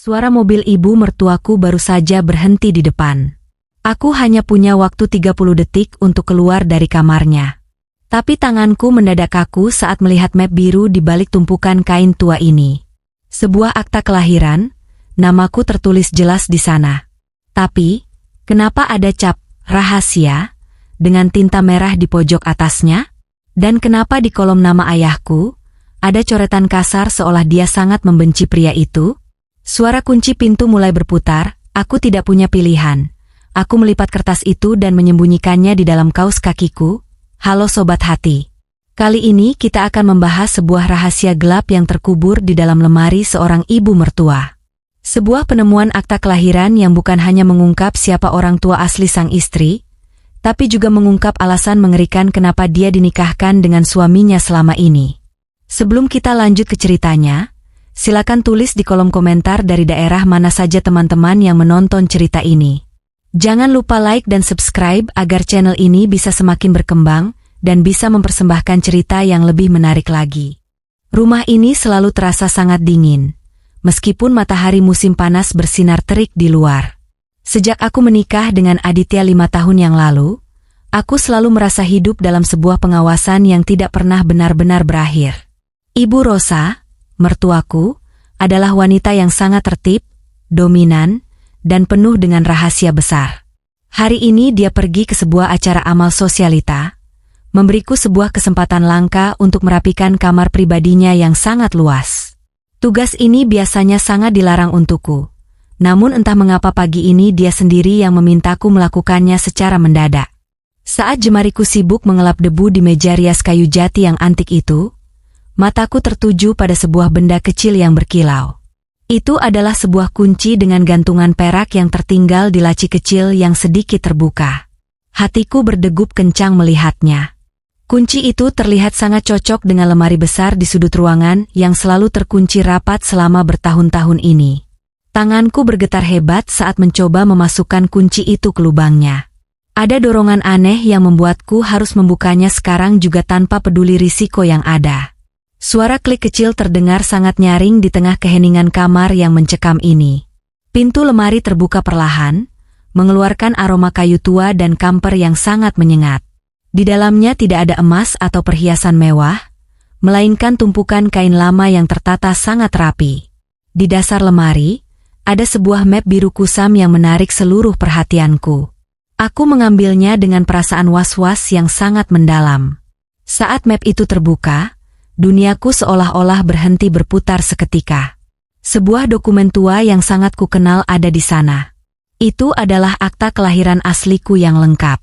Suara mobil ibu mertuaku baru saja berhenti di depan. Aku hanya punya waktu 30 detik untuk keluar dari kamarnya. Tapi tanganku mendadak kaku saat melihat map biru di balik tumpukan kain tua ini. Sebuah akta kelahiran, namaku tertulis jelas di sana. Tapi, kenapa ada cap rahasia dengan tinta merah di pojok atasnya? Dan kenapa di kolom nama ayahku ada coretan kasar seolah dia sangat membenci pria itu? Suara kunci pintu mulai berputar, aku tidak punya pilihan. Aku melipat kertas itu dan menyembunyikannya di dalam kaos kakiku. Halo sobat hati. Kali ini kita akan membahas sebuah rahasia gelap yang terkubur di dalam lemari seorang ibu mertua. Sebuah penemuan akta kelahiran yang bukan hanya mengungkap siapa orang tua asli sang istri, tapi juga mengungkap alasan mengerikan kenapa dia dinikahkan dengan suaminya selama ini. Sebelum kita lanjut ke ceritanya, silakan tulis di kolom komentar dari daerah mana saja teman-teman yang menonton cerita ini. Jangan lupa like dan subscribe agar channel ini bisa semakin berkembang dan bisa mempersembahkan cerita yang lebih menarik lagi. Rumah ini selalu terasa sangat dingin, meskipun matahari musim panas bersinar terik di luar. Sejak aku menikah dengan Aditya 5 tahun yang lalu, aku selalu merasa hidup dalam sebuah pengawasan yang tidak pernah benar-benar berakhir. Ibu Rosa, mertuaku, adalah wanita yang sangat tertib, dominan, dan penuh dengan rahasia besar. Hari ini dia pergi ke sebuah acara amal sosialita, memberiku sebuah kesempatan langka untuk merapikan kamar pribadinya yang sangat luas. Tugas ini biasanya sangat dilarang untukku, namun entah mengapa pagi ini dia sendiri yang memintaku melakukannya secara mendadak. Saat jemariku sibuk mengelap debu di meja rias kayu jati yang antik itu, mataku tertuju pada sebuah benda kecil yang berkilau. Itu adalah sebuah kunci dengan gantungan perak yang tertinggal di laci kecil yang sedikit terbuka. Hatiku berdegup kencang melihatnya. Kunci itu terlihat sangat cocok dengan lemari besar di sudut ruangan yang selalu terkunci rapat selama bertahun-tahun ini. Tanganku bergetar hebat saat mencoba memasukkan kunci itu ke lubangnya. Ada dorongan aneh yang membuatku harus membukanya sekarang juga tanpa peduli risiko yang ada. Suara klik kecil terdengar sangat nyaring di tengah keheningan kamar yang mencekam ini. Pintu lemari terbuka perlahan, mengeluarkan aroma kayu tua dan kamper yang sangat menyengat. Di dalamnya tidak ada emas atau perhiasan mewah, melainkan tumpukan kain lama yang tertata sangat rapi. Di dasar lemari, ada sebuah map biru kusam yang menarik seluruh perhatianku. Aku mengambilnya dengan perasaan was-was yang sangat mendalam. Saat map itu terbuka, duniaku seolah-olah berhenti berputar seketika. Sebuah dokumen tua yang sangat kukenal ada di sana. Itu adalah akta kelahiran asliku yang lengkap.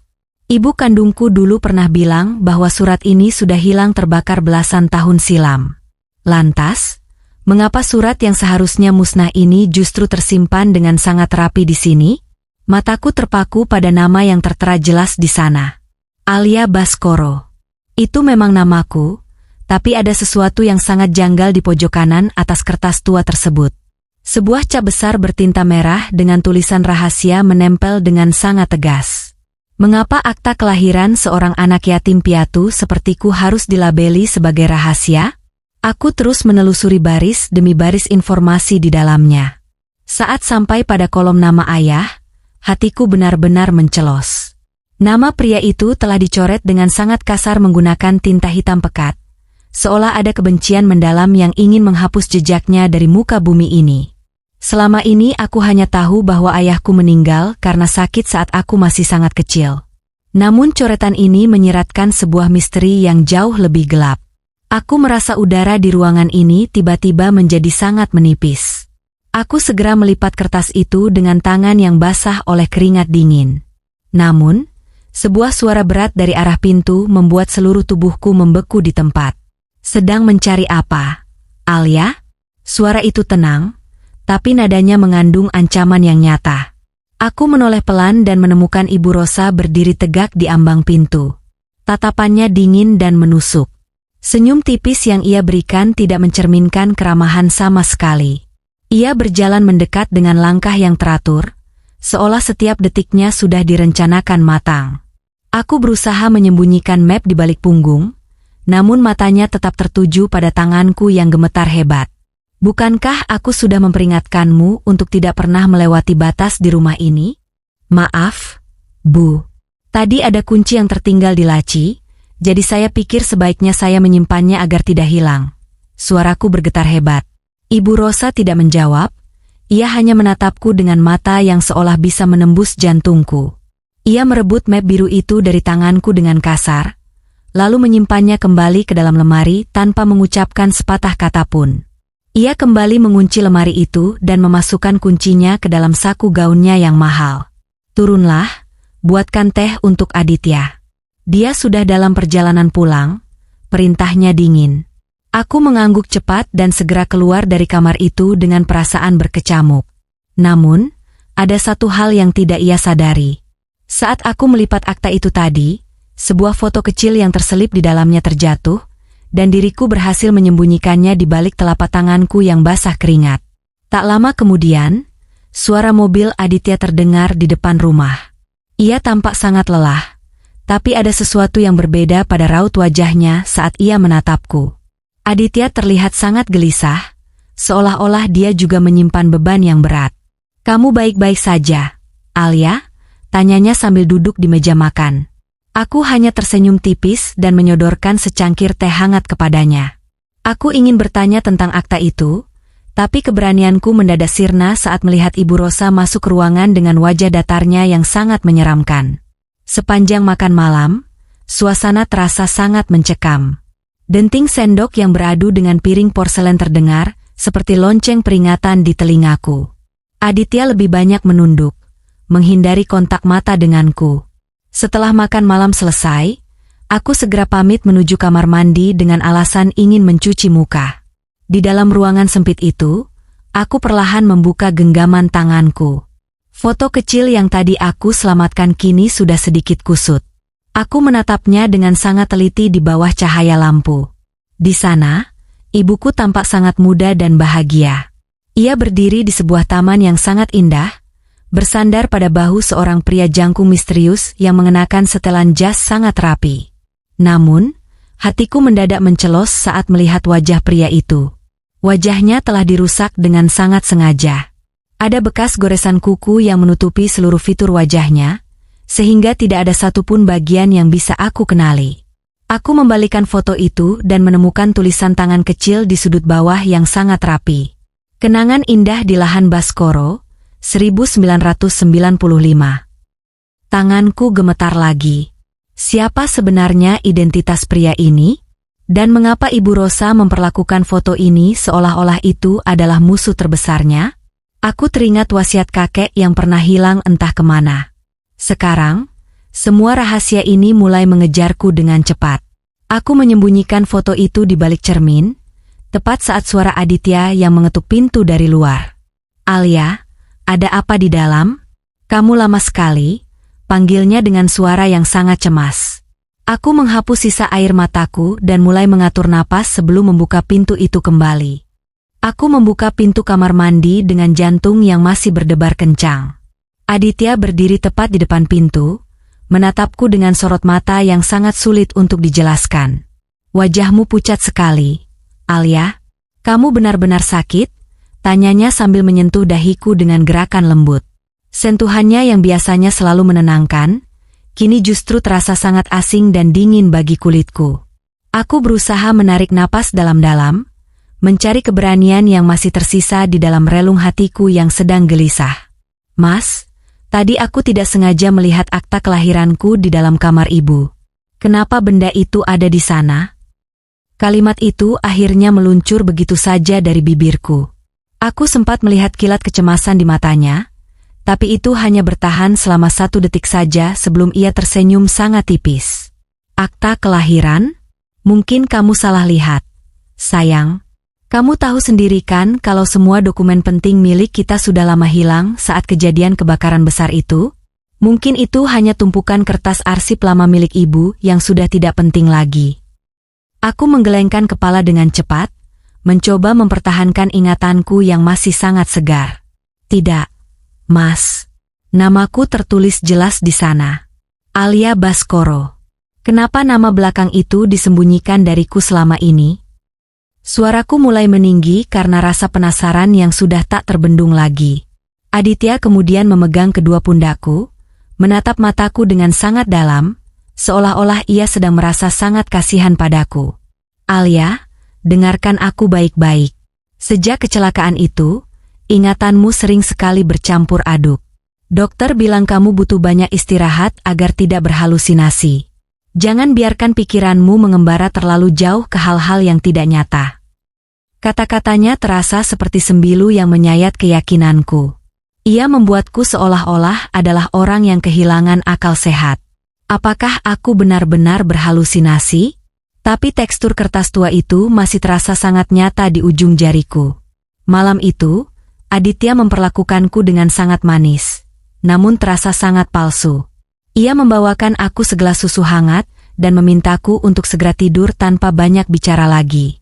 Ibu kandungku dulu pernah bilang bahwa surat ini sudah hilang terbakar belasan tahun silam. Lantas, mengapa surat yang seharusnya musnah ini justru tersimpan dengan sangat rapi di sini? Mataku terpaku pada nama yang tertera jelas di sana. Alia Baskoro. Itu memang namaku. Tapi ada sesuatu yang sangat janggal di pojok kanan atas kertas tua tersebut. Sebuah cap besar bertinta merah dengan tulisan rahasia menempel dengan sangat tegas. Mengapa akta kelahiran seorang anak yatim piatu sepertiku harus dilabeli sebagai rahasia? Aku terus menelusuri baris demi baris informasi di dalamnya. Saat sampai pada kolom nama ayah, hatiku benar-benar mencelos. Nama pria itu telah dicoret dengan sangat kasar menggunakan tinta hitam pekat. Seolah ada kebencian mendalam yang ingin menghapus jejaknya dari muka bumi ini. Selama ini aku hanya tahu bahwa ayahku meninggal karena sakit saat aku masih sangat kecil. Namun coretan ini menyiratkan sebuah misteri yang jauh lebih gelap. Aku merasa udara di ruangan ini tiba-tiba menjadi sangat menipis. Aku segera melipat kertas itu dengan tangan yang basah oleh keringat dingin. Namun, sebuah suara berat dari arah pintu membuat seluruh tubuhku membeku di tempat. Sedang mencari apa, Alia? Suara itu tenang, tapi nadanya mengandung ancaman yang nyata. Aku menoleh pelan dan menemukan Ibu Rosa berdiri tegak di ambang pintu. Tatapannya dingin dan menusuk. Senyum tipis yang ia berikan tidak mencerminkan keramahan sama sekali. Ia berjalan mendekat dengan langkah yang teratur, seolah setiap detiknya sudah direncanakan matang. Aku berusaha menyembunyikan map di balik punggung, namun matanya tetap tertuju pada tanganku yang gemetar hebat. Bukankah aku sudah memperingatkanmu untuk tidak pernah melewati batas di rumah ini? Maaf, Bu. Tadi ada kunci yang tertinggal di laci, jadi saya pikir sebaiknya saya menyimpannya agar tidak hilang. Suaraku bergetar hebat. Ibu Rosa tidak menjawab, ia hanya menatapku dengan mata yang seolah bisa menembus jantungku. Ia merebut map biru itu dari tanganku dengan kasar, lalu menyimpannya kembali ke dalam lemari tanpa mengucapkan sepatah kata pun. Ia kembali mengunci lemari itu dan memasukkan kuncinya ke dalam saku gaunnya yang mahal. Turunlah, buatkan teh untuk Aditya. Dia sudah dalam perjalanan pulang, perintahnya dingin. Aku mengangguk cepat dan segera keluar dari kamar itu dengan perasaan berkecamuk. Namun, ada satu hal yang tidak ia sadari. Saat aku melipat akta itu tadi, sebuah foto kecil yang terselip di dalamnya terjatuh, dan diriku berhasil menyembunyikannya di balik telapak tanganku yang basah keringat. Tak lama kemudian, suara mobil Aditya terdengar di depan rumah. Ia tampak sangat lelah, tapi ada sesuatu yang berbeda pada raut wajahnya saat ia menatapku. Aditya terlihat sangat gelisah, seolah-olah dia juga menyimpan beban yang berat. "Kamu baik-baik saja, Alia?" tanyanya sambil duduk di meja makan. Aku hanya tersenyum tipis dan menyodorkan secangkir teh hangat kepadanya. Aku ingin bertanya tentang akta itu, tapi keberanianku mendadak sirna saat melihat Ibu Rosa masuk ke ruangan dengan wajah datarnya yang sangat menyeramkan. Sepanjang makan malam, suasana terasa sangat mencekam. Denting sendok yang beradu dengan piring porselen terdengar, seperti lonceng peringatan di telingaku. Aditya lebih banyak menunduk, menghindari kontak mata denganku. Setelah makan malam selesai, aku segera pamit menuju kamar mandi dengan alasan ingin mencuci muka. Di dalam ruangan sempit itu, aku perlahan membuka genggaman tanganku. Foto kecil yang tadi aku selamatkan kini sudah sedikit kusut. Aku menatapnya dengan sangat teliti di bawah cahaya lampu. Di sana, ibuku tampak sangat muda dan bahagia. Ia berdiri di sebuah taman yang sangat indah, bersandar pada bahu seorang pria jangkung misterius yang mengenakan setelan jas sangat rapi. Namun, hatiku mendadak mencelos saat melihat wajah pria itu. Wajahnya telah dirusak dengan sangat sengaja. Ada bekas goresan kuku yang menutupi seluruh fitur wajahnya, sehingga tidak ada satupun bagian yang bisa aku kenali. Aku membalikan foto itu dan menemukan tulisan tangan kecil di sudut bawah yang sangat rapi. Kenangan indah di lahan Baskoro, 1995. Tanganku gemetar lagi. Siapa sebenarnya identitas pria ini? Dan mengapa Ibu Rosa memperlakukan foto ini seolah-olah itu adalah musuh terbesarnya? Aku teringat wasiat kakek yang pernah hilang entah kemana. Sekarang, semua rahasia ini mulai mengejarku dengan cepat. Aku menyembunyikan foto itu di balik cermin, tepat saat suara Aditya yang mengetuk pintu dari luar. "Alia, ada apa di dalam? Kamu lama sekali," panggilnya dengan suara yang sangat cemas. Aku menghapus sisa air mataku dan mulai mengatur napas sebelum membuka pintu itu kembali. Aku membuka pintu kamar mandi dengan jantung yang masih berdebar kencang. Aditya berdiri tepat di depan pintu, menatapku dengan sorot mata yang sangat sulit untuk dijelaskan. "Wajahmu pucat sekali, Alia. Kamu benar-benar sakit?" tanyanya sambil menyentuh dahiku dengan gerakan lembut. Sentuhannya yang biasanya selalu menenangkan, kini justru terasa sangat asing dan dingin bagi kulitku. Aku berusaha menarik napas dalam-dalam, mencari keberanian yang masih tersisa di dalam relung hatiku yang sedang gelisah. "Mas, tadi aku tidak sengaja melihat akta kelahiranku di dalam kamar ibu. Kenapa benda itu ada di sana?" Kalimat itu akhirnya meluncur begitu saja dari bibirku. Aku sempat melihat kilat kecemasan di matanya, tapi itu hanya bertahan selama 1 detik saja sebelum ia tersenyum sangat tipis. "Akta kelahiran? Mungkin kamu salah lihat. Sayang, kamu tahu sendiri kan kalau semua dokumen penting milik kita sudah lama hilang saat kejadian kebakaran besar itu? Mungkin itu hanya tumpukan kertas arsip lama milik ibu yang sudah tidak penting lagi." Aku menggelengkan kepala dengan cepat, mencoba mempertahankan ingatanku yang masih sangat segar. "Tidak, Mas. Namaku tertulis jelas di sana. Alia Baskoro. Kenapa nama belakang itu disembunyikan dariku selama ini?" Suaraku mulai meninggi karena rasa penasaran yang sudah tak terbendung lagi. Aditya kemudian memegang kedua pundakku, menatap mataku dengan sangat dalam, seolah-olah ia sedang merasa sangat kasihan padaku. Alia, dengarkan aku baik-baik. Sejak kecelakaan itu, ingatanmu sering sekali bercampur aduk. Dokter bilang kamu butuh banyak istirahat agar tidak berhalusinasi. Jangan biarkan pikiranmu mengembara terlalu jauh ke hal-hal yang tidak nyata. Kata-katanya terasa seperti sembilu yang menyayat keyakinanku. Ia membuatku seolah-olah adalah orang yang kehilangan akal sehat. Apakah aku benar-benar berhalusinasi? Tapi tekstur kertas tua itu masih terasa sangat nyata di ujung jariku. Malam itu, Aditya memperlakukanku dengan sangat manis, namun terasa sangat palsu. Ia membawakan aku segelas susu hangat dan memintaku untuk segera tidur tanpa banyak bicara lagi.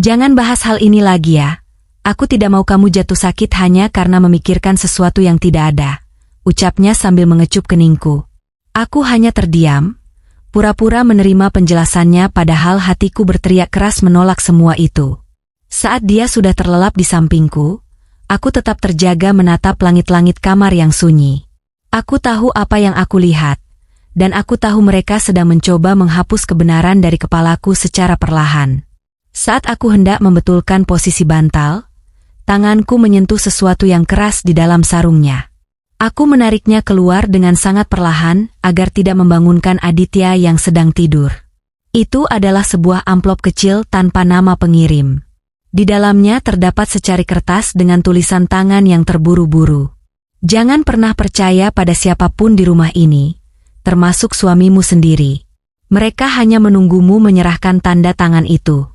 Jangan bahas hal ini lagi ya. Aku tidak mau kamu jatuh sakit hanya karena memikirkan sesuatu yang tidak ada, ucapnya sambil mengecup keningku. Aku hanya terdiam, pura-pura menerima penjelasannya padahal hatiku berteriak keras menolak semua itu. Saat dia sudah terlelap di sampingku, aku tetap terjaga menatap langit-langit kamar yang sunyi. Aku tahu apa yang aku lihat, dan aku tahu mereka sedang mencoba menghapus kebenaran dari kepalaku secara perlahan. Saat aku hendak membetulkan posisi bantal, tanganku menyentuh sesuatu yang keras di dalam sarungnya. Aku menariknya keluar dengan sangat perlahan agar tidak membangunkan Aditya yang sedang tidur. Itu adalah sebuah amplop kecil tanpa nama pengirim. Di dalamnya terdapat secari kertas dengan tulisan tangan yang terburu-buru. Jangan pernah percaya pada siapapun di rumah ini, termasuk suamimu sendiri. Mereka hanya menunggumu menyerahkan tanda tangan itu.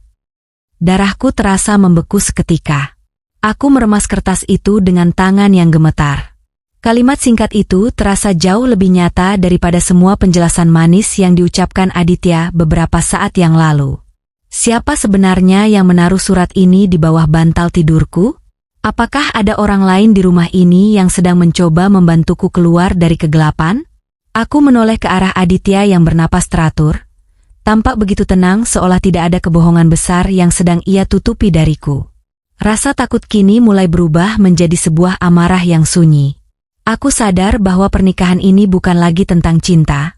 Darahku terasa membeku seketika. Aku meremas kertas itu dengan tangan yang gemetar. Kalimat singkat itu terasa jauh lebih nyata daripada semua penjelasan manis yang diucapkan Aditya beberapa saat yang lalu. Siapa sebenarnya yang menaruh surat ini di bawah bantal tidurku? Apakah ada orang lain di rumah ini yang sedang mencoba membantuku keluar dari kegelapan? Aku menoleh ke arah Aditya yang bernapas teratur. Tampak begitu tenang seolah tidak ada kebohongan besar yang sedang ia tutupi dariku. Rasa takut kini mulai berubah menjadi sebuah amarah yang sunyi. Aku sadar bahwa pernikahan ini bukan lagi tentang cinta,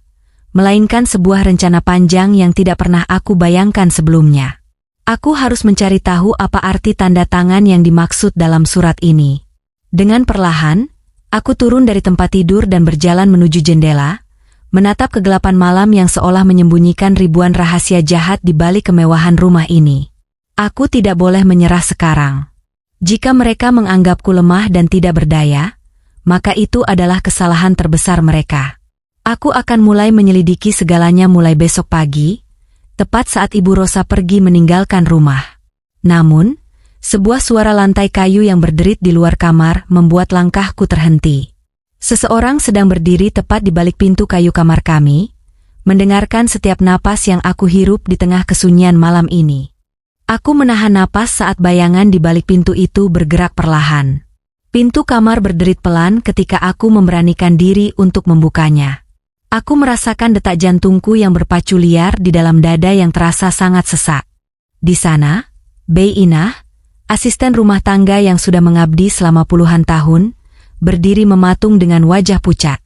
melainkan sebuah rencana panjang yang tidak pernah aku bayangkan sebelumnya. Aku harus mencari tahu apa arti tanda tangan yang dimaksud dalam surat ini. Dengan perlahan, aku turun dari tempat tidur dan berjalan menuju jendela, menatap kegelapan malam yang seolah menyembunyikan ribuan rahasia jahat di balik kemewahan rumah ini. Aku tidak boleh menyerah sekarang. Jika mereka menganggapku lemah dan tidak berdaya, maka itu adalah kesalahan terbesar mereka. Aku akan mulai menyelidiki segalanya mulai besok pagi, tepat saat Ibu Rosa pergi meninggalkan rumah. Namun, sebuah suara lantai kayu yang berderit di luar kamar membuat langkahku terhenti. Seseorang sedang berdiri tepat di balik pintu kayu kamar kami, mendengarkan setiap napas yang aku hirup di tengah kesunyian malam ini. Aku menahan napas saat bayangan di balik pintu itu bergerak perlahan. Pintu kamar berderit pelan ketika aku memberanikan diri untuk membukanya. Aku merasakan detak jantungku yang berpacu liar di dalam dada yang terasa sangat sesak. Di sana, Bei Inah, asisten rumah tangga yang sudah mengabdi selama puluhan tahun, berdiri mematung dengan wajah pucat.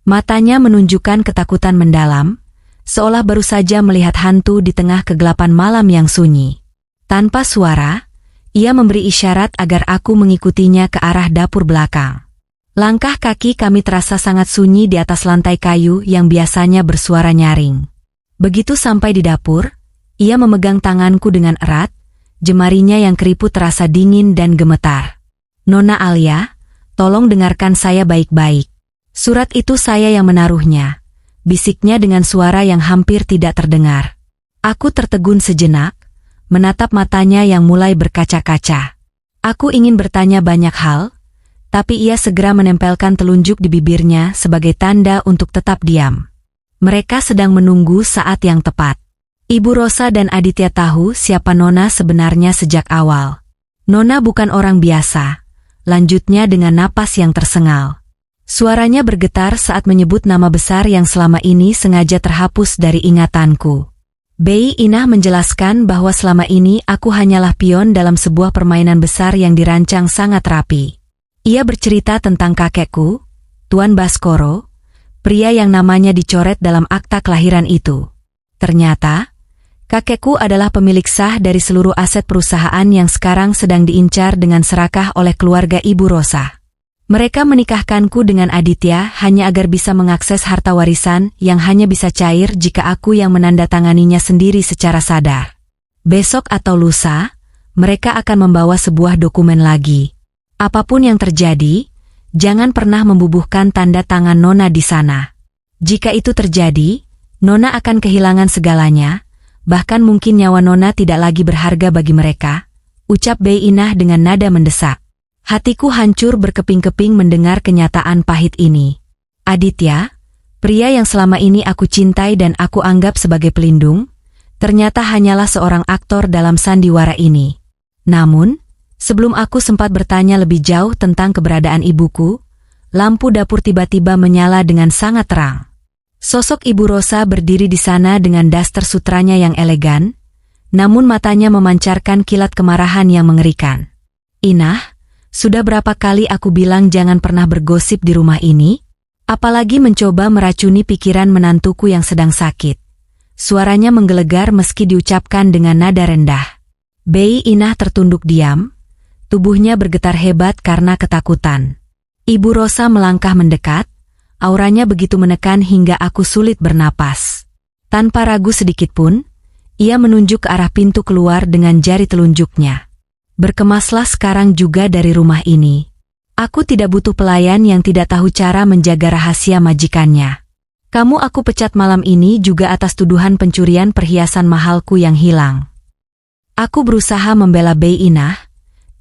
Matanya menunjukkan ketakutan mendalam, seolah baru saja melihat hantu di tengah kegelapan malam yang sunyi. Tanpa suara, ia memberi isyarat agar aku mengikutinya ke arah dapur belakang. Langkah kaki kami terasa sangat sunyi di atas lantai kayu yang biasanya bersuara nyaring. Begitu sampai di dapur, ia memegang tanganku dengan erat, jemarinya yang keriput terasa dingin dan gemetar. "Nona Alia, tolong dengarkan saya baik-baik. Surat itu saya yang menaruhnya," bisiknya dengan suara yang hampir tidak terdengar. Aku tertegun sejenak, menatap matanya yang mulai berkaca-kaca. Aku ingin bertanya banyak hal, tapi ia segera menempelkan telunjuk di bibirnya sebagai tanda untuk tetap diam. Mereka sedang menunggu saat yang tepat. Ibu Rosa dan Aditya tahu siapa Nona sebenarnya sejak awal. Nona bukan orang biasa, lanjutnya dengan napas yang tersengal. Suaranya bergetar saat menyebut nama besar yang selama ini sengaja terhapus dari ingatanku. Bei Inah menjelaskan bahwa selama ini aku hanyalah pion dalam sebuah permainan besar yang dirancang sangat rapi. Ia bercerita tentang kakekku, Tuan Baskoro, pria yang namanya dicoret dalam akta kelahiran itu. Ternyata, kakekku adalah pemilik sah dari seluruh aset perusahaan yang sekarang sedang diincar dengan serakah oleh keluarga Ibu Rosa. Mereka menikahkanku dengan Aditya hanya agar bisa mengakses harta warisan yang hanya bisa cair jika aku yang menandatanganinya sendiri secara sadar. Besok atau lusa, mereka akan membawa sebuah dokumen lagi. Apapun yang terjadi, jangan pernah membubuhkan tanda tangan Nona di sana. Jika itu terjadi, Nona akan kehilangan segalanya, bahkan mungkin nyawa Nona tidak lagi berharga bagi mereka, ucap Bei Inah dengan nada mendesak. Hatiku hancur berkeping-keping mendengar kenyataan pahit ini. Aditya, pria yang selama ini aku cintai dan aku anggap sebagai pelindung, ternyata hanyalah seorang aktor dalam sandiwara ini. Namun, sebelum aku sempat bertanya lebih jauh tentang keberadaan ibuku, lampu dapur tiba-tiba menyala dengan sangat terang. Sosok Ibu Rosa berdiri di sana dengan daster sutranya yang elegan, namun matanya memancarkan kilat kemarahan yang mengerikan. Inah, sudah berapa kali aku bilang jangan pernah bergosip di rumah ini? Apalagi mencoba meracuni pikiran menantuku yang sedang sakit. Suaranya menggelegar meski diucapkan dengan nada rendah. Bei Inah tertunduk diam, tubuhnya bergetar hebat karena ketakutan. Ibu Rosa melangkah mendekat, auranya begitu menekan hingga aku sulit bernapas. Tanpa ragu sedikitpun, ia menunjuk ke arah pintu keluar dengan jari telunjuknya. Berkemaslah sekarang juga dari rumah ini. Aku tidak butuh pelayan yang tidak tahu cara menjaga rahasia majikannya. Kamu aku pecat malam ini juga atas tuduhan pencurian perhiasan mahalku yang hilang. Aku berusaha membela Bei Inah,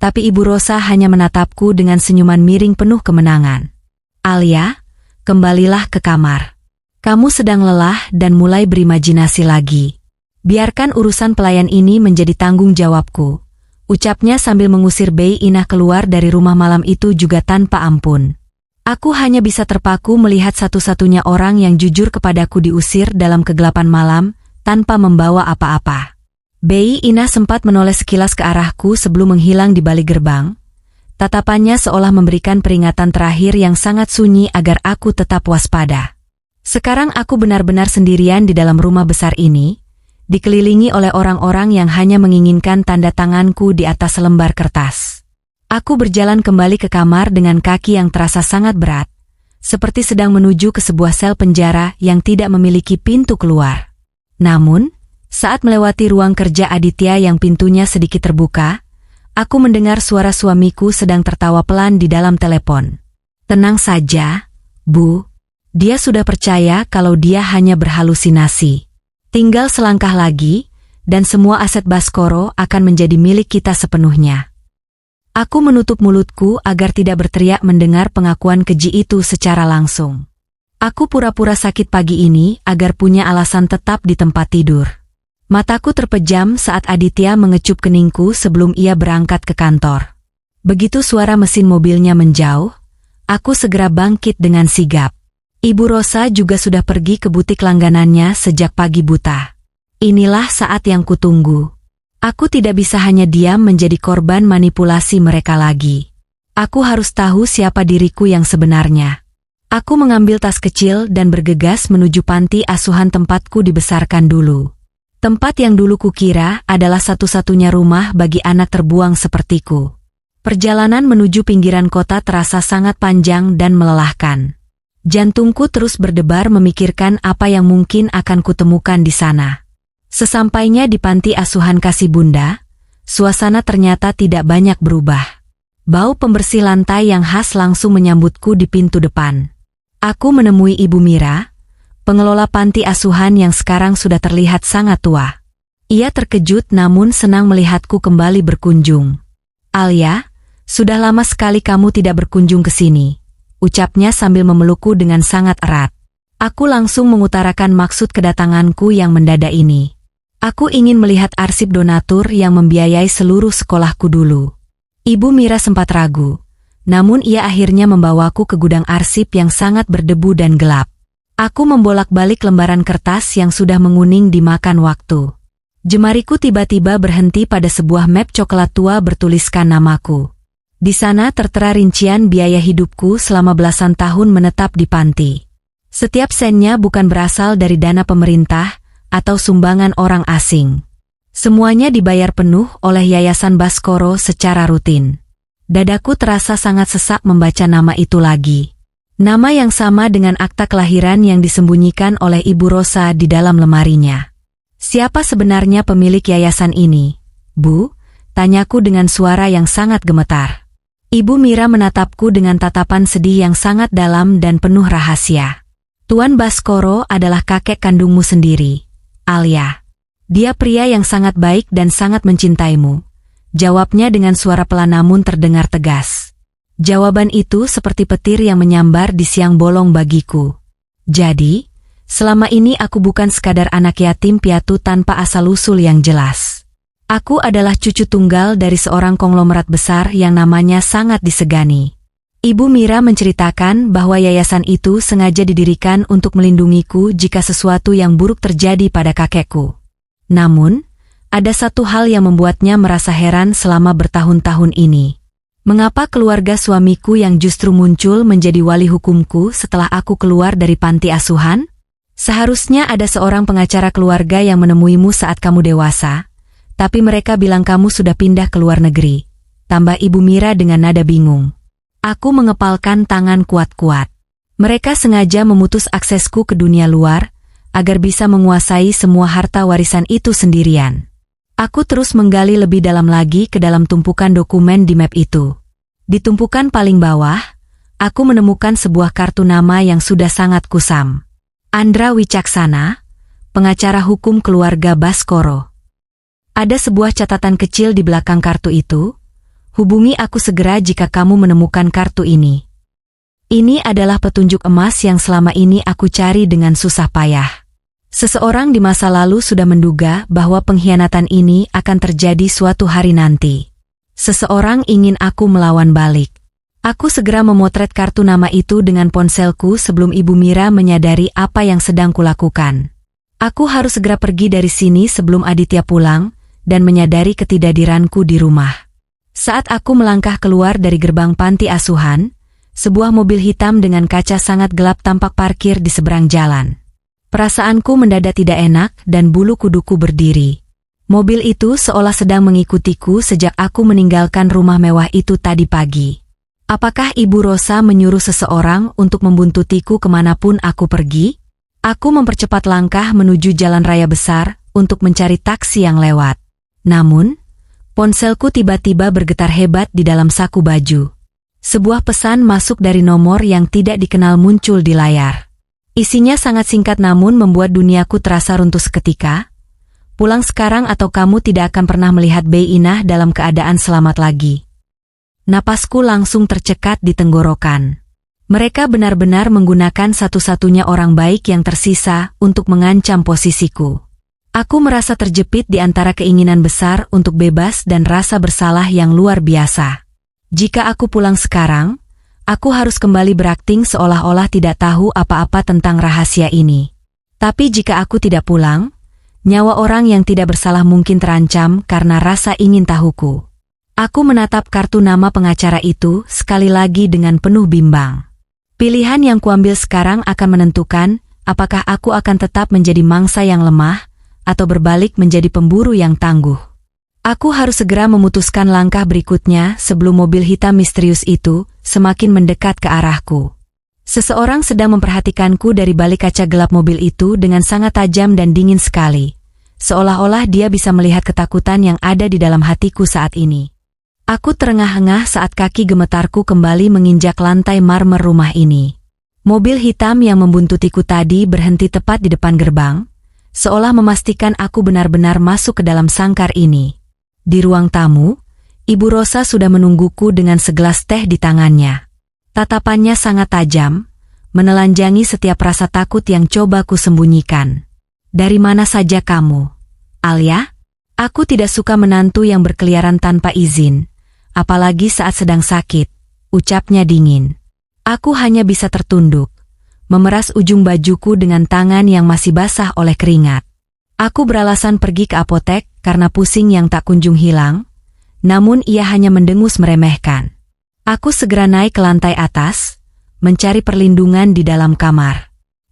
tapi Ibu Rosa hanya menatapku dengan senyuman miring penuh kemenangan. Alia, kembalilah ke kamar. Kamu sedang lelah dan mulai berimajinasi lagi. Biarkan urusan pelayan ini menjadi tanggung jawabku. Ucapnya sambil mengusir Bei Inah keluar dari rumah malam itu juga tanpa ampun. Aku hanya bisa terpaku melihat satu-satunya orang yang jujur kepadaku diusir dalam kegelapan malam, tanpa membawa apa-apa. Bei Inah sempat menoleh sekilas ke arahku sebelum menghilang di balik gerbang. Tatapannya seolah memberikan peringatan terakhir yang sangat sunyi agar aku tetap waspada. Sekarang aku benar-benar sendirian di dalam rumah besar ini, dikelilingi oleh orang-orang yang hanya menginginkan tanda tanganku di atas selembar kertas. Aku berjalan kembali ke kamar dengan kaki yang terasa sangat berat, seperti sedang menuju ke sebuah sel penjara yang tidak memiliki pintu keluar. Namun, saat melewati ruang kerja Aditya yang pintunya sedikit terbuka, aku mendengar suara suamiku sedang tertawa pelan di dalam telepon. Tenang saja, Bu. Dia sudah percaya kalau dia hanya berhalusinasi. Tinggal selangkah lagi, dan semua aset Baskoro akan menjadi milik kita sepenuhnya. Aku menutup mulutku agar tidak berteriak mendengar pengakuan keji itu secara langsung. Aku pura-pura sakit pagi ini agar punya alasan tetap di tempat tidur. Mataku terpejam saat Aditya mengecup keningku sebelum ia berangkat ke kantor. Begitu suara mesin mobilnya menjauh, aku segera bangkit dengan sigap. Ibu Rosa juga sudah pergi ke butik langganannya sejak pagi buta. Inilah saat yang kutunggu. Aku tidak bisa hanya diam menjadi korban manipulasi mereka lagi. Aku harus tahu siapa diriku yang sebenarnya. Aku mengambil tas kecil dan bergegas menuju panti asuhan tempatku dibesarkan dulu. Tempat yang dulu kukira adalah satu-satunya rumah bagi anak terbuang sepertiku. Perjalanan menuju pinggiran kota terasa sangat panjang dan melelahkan. Jantungku terus berdebar memikirkan apa yang mungkin akan kutemukan di sana. Sesampainya di panti asuhan Kasih Bunda, suasana ternyata tidak banyak berubah. Bau pembersih lantai yang khas langsung menyambutku di pintu depan. Aku menemui Ibu Mira, pengelola panti asuhan yang sekarang sudah terlihat sangat tua. Ia terkejut namun senang melihatku kembali berkunjung. Alia, sudah lama sekali kamu tidak berkunjung ke sini. Ucapnya sambil memelukku dengan sangat erat. Aku langsung mengutarakan maksud kedatanganku yang mendadak ini. Aku ingin melihat arsip donatur yang membiayai seluruh sekolahku dulu. Ibu Mira sempat ragu, namun ia akhirnya membawaku ke gudang arsip yang sangat berdebu dan gelap. Aku membolak-balik lembaran kertas yang sudah menguning dimakan waktu. Jemariku tiba-tiba berhenti pada sebuah map coklat tua bertuliskan namaku. Di sana tertera rincian biaya hidupku selama belasan tahun menetap di panti. Setiap sennya bukan berasal dari dana pemerintah atau sumbangan orang asing. Semuanya dibayar penuh oleh Yayasan Baskoro secara rutin. Dadaku terasa sangat sesak membaca nama itu lagi. Nama yang sama dengan akta kelahiran yang disembunyikan oleh Ibu Rosa di dalam lemarinya. Siapa sebenarnya pemilik yayasan ini, Bu? Tanyaku dengan suara yang sangat gemetar. Ibu Mira menatapku dengan tatapan sedih yang sangat dalam dan penuh rahasia. Tuan Baskoro adalah kakek kandungmu sendiri, Alia. Dia pria yang sangat baik dan sangat mencintaimu. Jawabnya dengan suara pelan namun terdengar tegas. Jawaban itu seperti petir yang menyambar di siang bolong bagiku. Jadi, selama ini aku bukan sekadar anak yatim piatu tanpa asal-usul yang jelas. Aku adalah cucu tunggal dari seorang konglomerat besar yang namanya sangat disegani. Ibu Mira menceritakan bahwa yayasan itu sengaja didirikan untuk melindungiku jika sesuatu yang buruk terjadi pada kakekku. Namun, ada satu hal yang membuatnya merasa heran selama bertahun-tahun ini. Mengapa keluarga suamiku yang justru muncul menjadi wali hukumku setelah aku keluar dari panti asuhan? Seharusnya ada seorang pengacara keluarga yang menemuimu saat kamu dewasa, tapi mereka bilang kamu sudah pindah ke luar negeri. Tambah Ibu Mira dengan nada bingung. Aku mengepalkan tangan kuat-kuat. Mereka sengaja memutus aksesku ke dunia luar, agar bisa menguasai semua harta warisan itu sendirian. Aku terus menggali lebih dalam lagi ke dalam tumpukan dokumen di map itu. Di tumpukan paling bawah, aku menemukan sebuah kartu nama yang sudah sangat kusam. Andra Wicaksana, pengacara hukum keluarga Baskoro. Ada sebuah catatan kecil di belakang kartu itu. Hubungi aku segera jika kamu menemukan kartu ini. Ini adalah petunjuk emas yang selama ini aku cari dengan susah payah. Seseorang di masa lalu sudah menduga bahwa pengkhianatan ini akan terjadi suatu hari nanti. Seseorang ingin aku melawan balik. Aku segera memotret kartu nama itu dengan ponselku sebelum Ibu Mira menyadari apa yang sedang kulakukan. Aku harus segera pergi dari sini sebelum Aditya pulang dan menyadari ketidakhadiranku di rumah. Saat aku melangkah keluar dari gerbang panti asuhan, sebuah mobil hitam dengan kaca sangat gelap tampak parkir di seberang jalan. Perasaanku mendadak tidak enak dan bulu kuduku berdiri. Mobil itu seolah sedang mengikutiku sejak aku meninggalkan rumah mewah itu tadi pagi. Apakah Ibu Rosa menyuruh seseorang untuk membuntutiku kemanapun aku pergi? Aku mempercepat langkah menuju jalan raya besar untuk mencari taksi yang lewat. Namun, ponselku tiba-tiba bergetar hebat di dalam saku baju. Sebuah pesan masuk dari nomor yang tidak dikenal muncul di layar. Isinya sangat singkat namun membuat duniaku terasa runtuh seketika. Pulang sekarang atau kamu tidak akan pernah melihat Bei Inah dalam keadaan selamat lagi. Napasku langsung tercekat di tenggorokan. Mereka benar-benar menggunakan satu-satunya orang baik yang tersisa untuk mengancam posisiku. Aku merasa terjepit di antara keinginan besar untuk bebas dan rasa bersalah yang luar biasa. Jika aku pulang sekarang, aku harus kembali berakting seolah-olah tidak tahu apa-apa tentang rahasia ini. Tapi jika aku tidak pulang, nyawa orang yang tidak bersalah mungkin terancam karena rasa ingin tahuku. Aku menatap kartu nama pengacara itu sekali lagi dengan penuh bimbang. Pilihan yang kuambil sekarang akan menentukan apakah aku akan tetap menjadi mangsa yang lemah atau berbalik menjadi pemburu yang tangguh. Aku harus segera memutuskan langkah berikutnya sebelum mobil hitam misterius itu semakin mendekat ke arahku. Seseorang sedang memperhatikanku dari balik kaca gelap mobil itu dengan sangat tajam dan dingin sekali. Seolah-olah dia bisa melihat ketakutan yang ada di dalam hatiku saat ini. Aku terengah-engah saat kaki gemetarku kembali menginjak lantai marmer rumah ini. Mobil hitam yang membuntutiku tadi berhenti tepat di depan gerbang, seolah memastikan aku benar-benar masuk ke dalam sangkar ini. Di ruang tamu, Ibu Rosa sudah menungguku dengan segelas teh di tangannya. Tatapannya sangat tajam, menelanjangi setiap rasa takut yang coba ku sembunyikan. Dari mana saja kamu, Alia? Aku tidak suka menantu yang berkeliaran tanpa izin, apalagi saat sedang sakit, ucapnya dingin. Aku hanya bisa tertunduk, memeras ujung bajuku dengan tangan yang masih basah oleh keringat. Aku beralasan pergi ke apotek karena pusing yang tak kunjung hilang, namun ia hanya mendengus meremehkan. Aku segera naik ke lantai atas, mencari perlindungan di dalam kamar.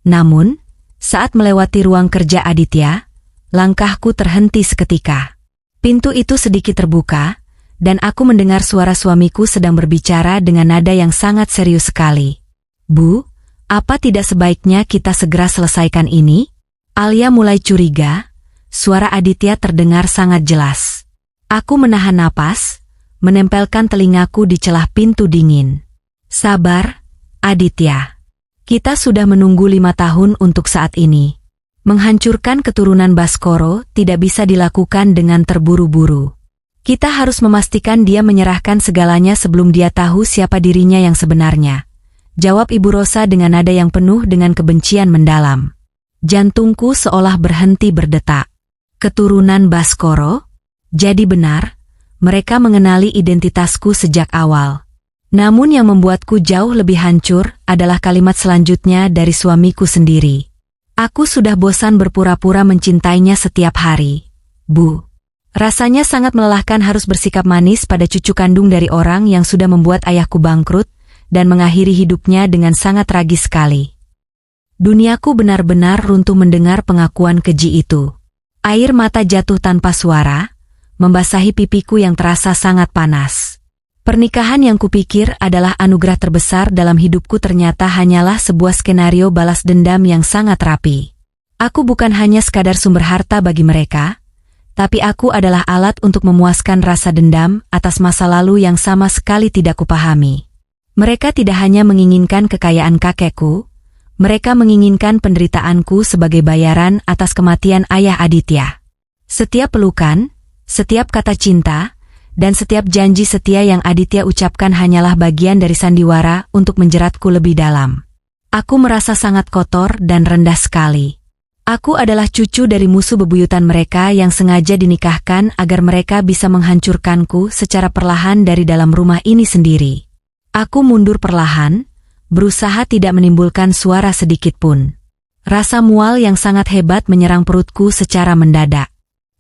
Namun, saat melewati ruang kerja Aditya, langkahku terhenti seketika. Pintu itu sedikit terbuka, dan aku mendengar suara suamiku sedang berbicara dengan nada yang sangat serius sekali. "Bu, apa tidak sebaiknya kita segera selesaikan ini?" Alia mulai curiga, suara Aditya terdengar sangat jelas. Aku menahan napas, menempelkan telingaku di celah pintu dingin. "Sabar, Aditya. Kita sudah menunggu 5 tahun untuk saat ini. Menghancurkan keturunan Baskoro tidak bisa dilakukan dengan terburu-buru. Kita harus memastikan dia menyerahkan segalanya sebelum dia tahu siapa dirinya yang sebenarnya," jawab Ibu Rosa dengan nada yang penuh dengan kebencian mendalam. Jantungku seolah berhenti berdetak. Keturunan Baskoro? Jadi benar, mereka mengenali identitasku sejak awal. Namun yang membuatku jauh lebih hancur adalah kalimat selanjutnya dari suamiku sendiri. "Aku sudah bosan berpura-pura mencintainya setiap hari, Bu." Rasanya sangat melelahkan harus bersikap manis pada cucu kandung dari orang yang sudah membuat ayahku bangkrut dan mengakhiri hidupnya dengan sangat tragis sekali. Duniaku benar-benar runtuh mendengar pengakuan keji itu. Air mata jatuh tanpa suara, membasahi pipiku yang terasa sangat panas. Pernikahan yang kupikir adalah anugerah terbesar dalam hidupku ternyata hanyalah sebuah skenario balas dendam yang sangat rapi. Aku bukan hanya sekadar sumber harta bagi mereka, tapi aku adalah alat untuk memuaskan rasa dendam atas masa lalu yang sama sekali tidak kupahami. Mereka tidak hanya menginginkan kekayaan kakekku, mereka menginginkan penderitaanku sebagai bayaran atas kematian ayah Aditya. Setiap pelukan, setiap kata cinta, dan setiap janji setia yang Aditya ucapkan hanyalah bagian dari sandiwara untuk menjeratku lebih dalam. Aku merasa sangat kotor dan rendah sekali. Aku adalah cucu dari musuh bebuyutan mereka yang sengaja dinikahkan agar mereka bisa menghancurkanku secara perlahan dari dalam rumah ini sendiri. Aku mundur perlahan, berusaha tidak menimbulkan suara sedikit pun. Rasa mual yang sangat hebat menyerang perutku secara mendadak.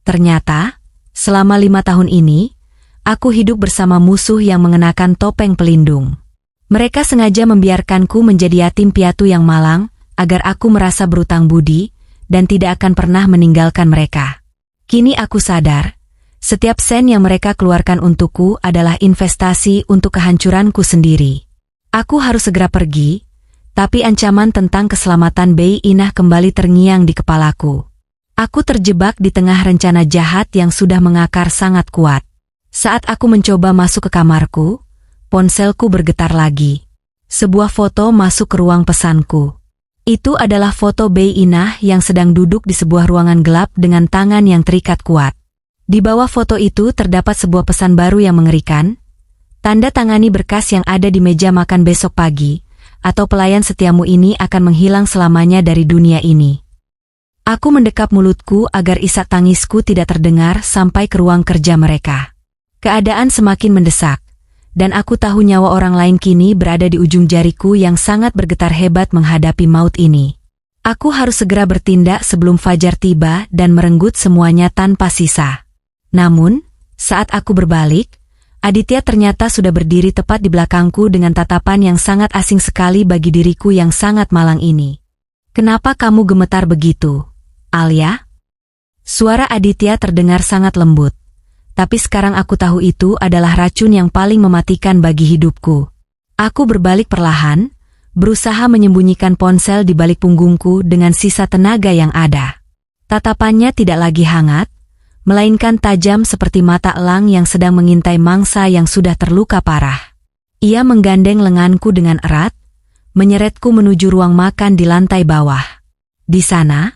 Ternyata, selama 5 tahun ini, aku hidup bersama musuh yang mengenakan topeng pelindung. Mereka sengaja membiarkanku menjadi yatim piatu yang malang, agar aku merasa berutang budi, dan tidak akan pernah meninggalkan mereka. Kini aku sadar, setiap sen yang mereka keluarkan untukku adalah investasi untuk kehancuranku sendiri. Aku harus segera pergi, tapi ancaman tentang keselamatan Bei Inah kembali terngiang di kepalaku. Aku terjebak di tengah rencana jahat yang sudah mengakar sangat kuat. Saat aku mencoba masuk ke kamarku, ponselku bergetar lagi. Sebuah foto masuk ke ruang pesanku. Itu adalah foto Bei Inah yang sedang duduk di sebuah ruangan gelap dengan tangan yang terikat kuat. Di bawah foto itu terdapat sebuah pesan baru yang mengerikan. "Tanda tangani berkas yang ada di meja makan besok pagi, atau pelayan setiamu ini akan menghilang selamanya dari dunia ini." Aku mendekap mulutku agar isak tangisku tidak terdengar sampai ke ruang kerja mereka. Keadaan semakin mendesak, dan aku tahu nyawa orang lain kini berada di ujung jariku yang sangat bergetar hebat menghadapi maut ini. Aku harus segera bertindak sebelum fajar tiba dan merenggut semuanya tanpa sisa. Namun, saat aku berbalik, Aditya ternyata sudah berdiri tepat di belakangku dengan tatapan yang sangat asing sekali bagi diriku yang sangat malang ini. "Kenapa kamu gemetar begitu, Alia?" Suara Aditya terdengar sangat lembut. Tapi sekarang aku tahu itu adalah racun yang paling mematikan bagi hidupku. Aku berbalik perlahan, berusaha menyembunyikan ponsel di balik punggungku dengan sisa tenaga yang ada. Tatapannya tidak lagi hangat, melainkan tajam seperti mata elang yang sedang mengintai mangsa yang sudah terluka parah. Ia menggandeng lenganku dengan erat, menyeretku menuju ruang makan di lantai bawah. Di sana,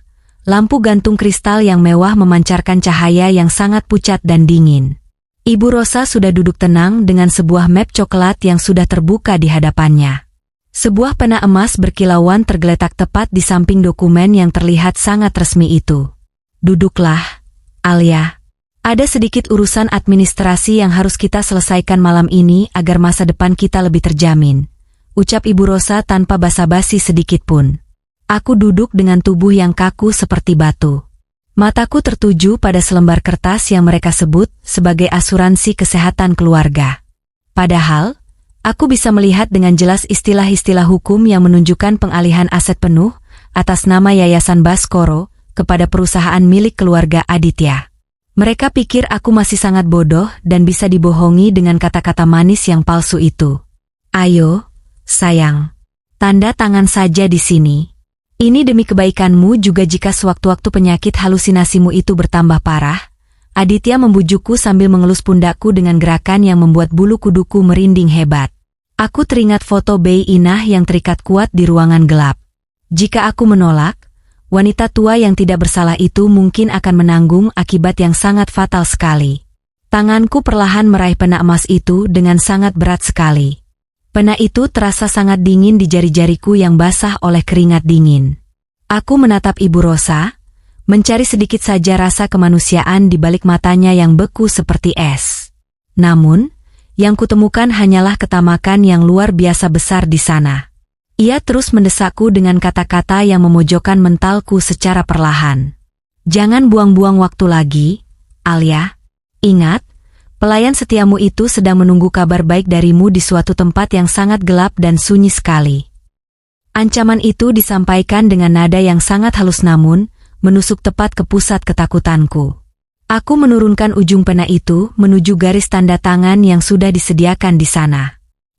lampu gantung kristal yang mewah memancarkan cahaya yang sangat pucat dan dingin. Ibu Rosa sudah duduk tenang dengan sebuah map coklat yang sudah terbuka di hadapannya. Sebuah pena emas berkilauan tergeletak tepat di samping dokumen yang terlihat sangat resmi itu. "Duduklah, Alia. Ada sedikit urusan administrasi yang harus kita selesaikan malam ini agar masa depan kita lebih terjamin," ucap Ibu Rosa tanpa basa-basi sedikit pun. Aku duduk dengan tubuh yang kaku seperti batu. Mataku tertuju pada selembar kertas yang mereka sebut sebagai asuransi kesehatan keluarga. Padahal, aku bisa melihat dengan jelas istilah-istilah hukum yang menunjukkan pengalihan aset penuh atas nama Yayasan Baskoro kepada perusahaan milik keluarga Aditya. Mereka pikir aku masih sangat bodoh dan bisa dibohongi dengan kata-kata manis yang palsu itu. Ayo, sayang. Tanda tangan saja di sini. Ini demi kebaikanmu juga jika sewaktu-waktu penyakit halusinasimu itu bertambah parah. Aditya membujukku sambil mengelus pundakku dengan gerakan yang membuat bulu kuduku merinding hebat. Aku teringat foto Bei Inah yang terikat kuat di ruangan gelap. Jika aku menolak, wanita tua yang tidak bersalah itu mungkin akan menanggung akibat yang sangat fatal sekali. Tanganku perlahan meraih pena emas itu dengan sangat berat sekali. Pena itu terasa sangat dingin di jari-jariku yang basah oleh keringat dingin. Aku menatap Ibu Rosa, mencari sedikit saja rasa kemanusiaan di balik matanya yang beku seperti es. Namun, yang kutemukan hanyalah ketamakan yang luar biasa besar di sana. Ia terus mendesakku dengan kata-kata yang memojokkan mentalku secara perlahan. Jangan buang-buang waktu lagi, Alia. Ingat, pelayan setiamu itu sedang menunggu kabar baik darimu di suatu tempat yang sangat gelap dan sunyi sekali. Ancaman itu disampaikan dengan nada yang sangat halus namun, menusuk tepat ke pusat ketakutanku. Aku menurunkan ujung pena itu menuju garis tanda tangan yang sudah disediakan di sana.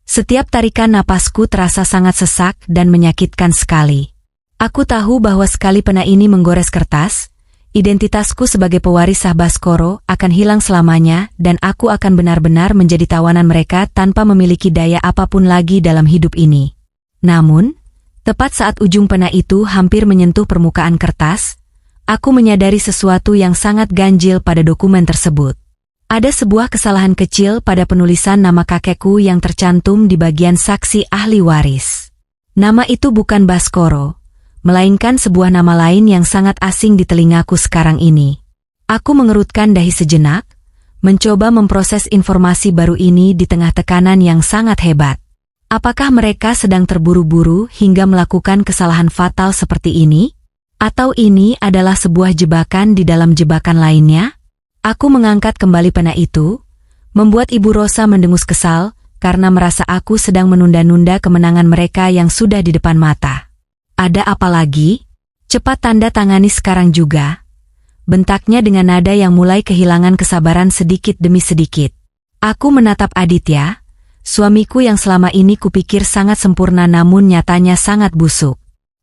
Setiap tarikan napasku terasa sangat sesak dan menyakitkan sekali. Aku tahu bahwa sekali pena ini menggores kertas, identitasku sebagai pewaris sah Baskoro akan hilang selamanya dan aku akan benar-benar menjadi tawanan mereka tanpa memiliki daya apapun lagi dalam hidup ini. Namun, tepat saat ujung pena itu hampir menyentuh permukaan kertas, aku menyadari sesuatu yang sangat ganjil pada dokumen tersebut. Ada sebuah kesalahan kecil pada penulisan nama kakekku yang tercantum di bagian saksi ahli waris. Nama itu bukan Baskoro, melainkan sebuah nama lain yang sangat asing di telingaku sekarang ini. Aku mengerutkan dahi sejenak, mencoba memproses informasi baru ini di tengah tekanan yang sangat hebat. Apakah mereka sedang terburu-buru hingga melakukan kesalahan fatal seperti ini? Atau ini adalah sebuah jebakan di dalam jebakan lainnya? Aku mengangkat kembali pena itu, membuat Ibu Rosa mendengus kesal karena merasa aku sedang menunda-nunda kemenangan mereka yang sudah di depan mata. Ada apa lagi? Cepat tanda tangani sekarang juga. Bentaknya dengan nada yang mulai kehilangan kesabaran sedikit demi sedikit. Aku menatap Aditya, suamiku yang selama ini kupikir sangat sempurna namun nyatanya sangat busuk.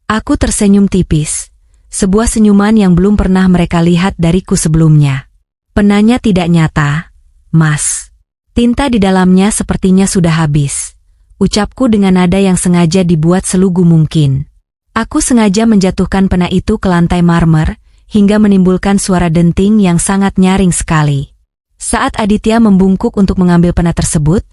Aku tersenyum tipis, sebuah senyuman yang belum pernah mereka lihat dariku sebelumnya. Penanya tidak nyata, Mas. Tinta di dalamnya sepertinya sudah habis. Ucapku dengan nada yang sengaja dibuat selugu mungkin. Aku sengaja menjatuhkan pena itu ke lantai marmer, hingga menimbulkan suara denting yang sangat nyaring sekali. Saat Aditya membungkuk untuk mengambil pena tersebut,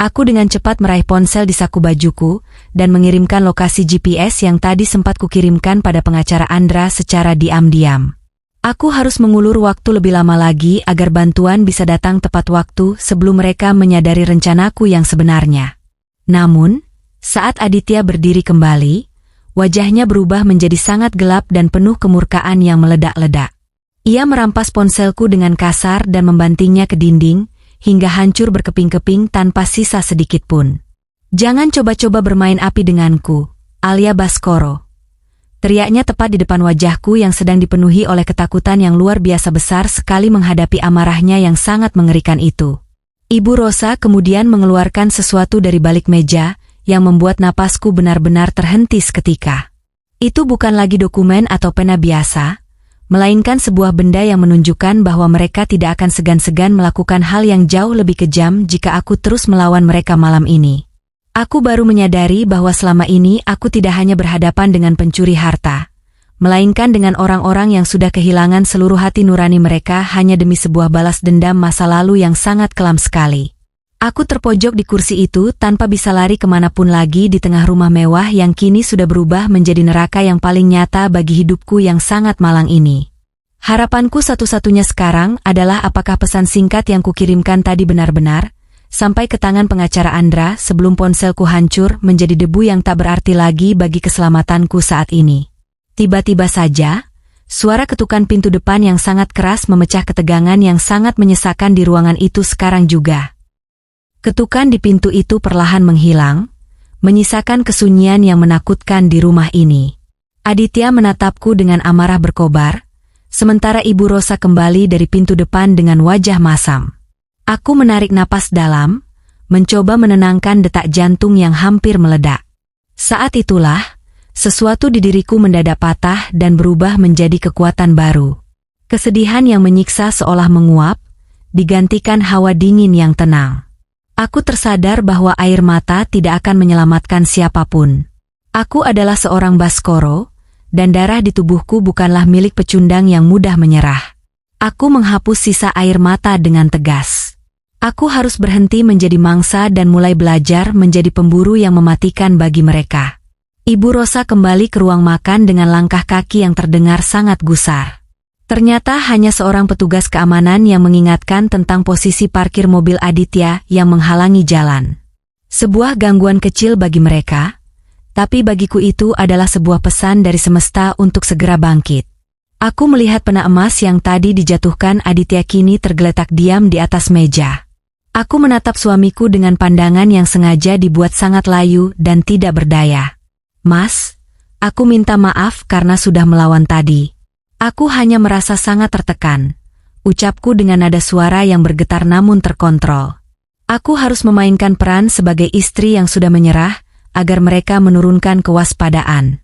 aku dengan cepat meraih ponsel di saku bajuku, dan mengirimkan lokasi GPS yang tadi sempat kukirimkan pada pengacara Andra secara diam-diam. Aku harus mengulur waktu lebih lama lagi agar bantuan bisa datang tepat waktu sebelum mereka menyadari rencanaku yang sebenarnya. Namun, saat Aditya berdiri kembali, wajahnya berubah menjadi sangat gelap dan penuh kemurkaan yang meledak-ledak. Ia merampas ponselku dengan kasar dan membantingnya ke dinding, hingga hancur berkeping-keping tanpa sisa sedikit pun. Jangan coba-coba bermain api denganku, Alia Baskoro. Teriaknya tepat di depan wajahku yang sedang dipenuhi oleh ketakutan yang luar biasa besar sekali menghadapi amarahnya yang sangat mengerikan itu. Ibu Rosa kemudian mengeluarkan sesuatu dari balik meja, yang membuat napasku benar-benar terhenti seketika. Itu bukan lagi dokumen atau pena biasa, melainkan sebuah benda yang menunjukkan bahwa mereka tidak akan segan-segan melakukan hal yang jauh lebih kejam jika aku terus melawan mereka malam ini. Aku baru menyadari bahwa selama ini aku tidak hanya berhadapan dengan pencuri harta, melainkan dengan orang-orang yang sudah kehilangan seluruh hati nurani mereka hanya demi sebuah balas dendam masa lalu yang sangat kelam sekali. Aku terpojok di kursi itu tanpa bisa lari kemanapun lagi di tengah rumah mewah yang kini sudah berubah menjadi neraka yang paling nyata bagi hidupku yang sangat malang ini. Harapanku satu-satunya sekarang adalah apakah pesan singkat yang kukirimkan tadi benar-benar sampai ke tangan pengacara Andra sebelum ponselku hancur menjadi debu yang tak berarti lagi bagi keselamatanku saat ini. Tiba-tiba saja, suara ketukan pintu depan yang sangat keras memecah ketegangan yang sangat menyesakan di ruangan itu sekarang juga. Ketukan di pintu itu perlahan menghilang, menyisakan kesunyian yang menakutkan di rumah ini. Aditya menatapku dengan amarah berkobar, sementara Ibu Rosa kembali dari pintu depan dengan wajah masam. Aku menarik napas dalam, mencoba menenangkan detak jantung yang hampir meledak. Saat itulah, sesuatu di diriku mendadak patah dan berubah menjadi kekuatan baru. Kesedihan yang menyiksa seolah menguap, digantikan hawa dingin yang tenang. Aku tersadar bahwa air mata tidak akan menyelamatkan siapapun. Aku adalah seorang Baskoro, dan darah di tubuhku bukanlah milik pecundang yang mudah menyerah. Aku menghapus sisa air mata dengan tegas. Aku harus berhenti menjadi mangsa dan mulai belajar menjadi pemburu yang mematikan bagi mereka. Ibu Rosa kembali ke ruang makan dengan langkah kaki yang terdengar sangat gusar. Ternyata hanya seorang petugas keamanan yang mengingatkan tentang posisi parkir mobil Aditya yang menghalangi jalan. Sebuah gangguan kecil bagi mereka, tapi bagiku itu adalah sebuah pesan dari semesta untuk segera bangkit. Aku melihat pena emas yang tadi dijatuhkan Aditya kini tergeletak diam di atas meja. Aku menatap suamiku dengan pandangan yang sengaja dibuat sangat layu dan tidak berdaya. Mas, aku minta maaf karena sudah melawan tadi. Aku hanya merasa sangat tertekan. Ucapku dengan nada suara yang bergetar namun terkontrol. Aku harus memainkan peran sebagai istri yang sudah menyerah, agar mereka menurunkan kewaspadaan.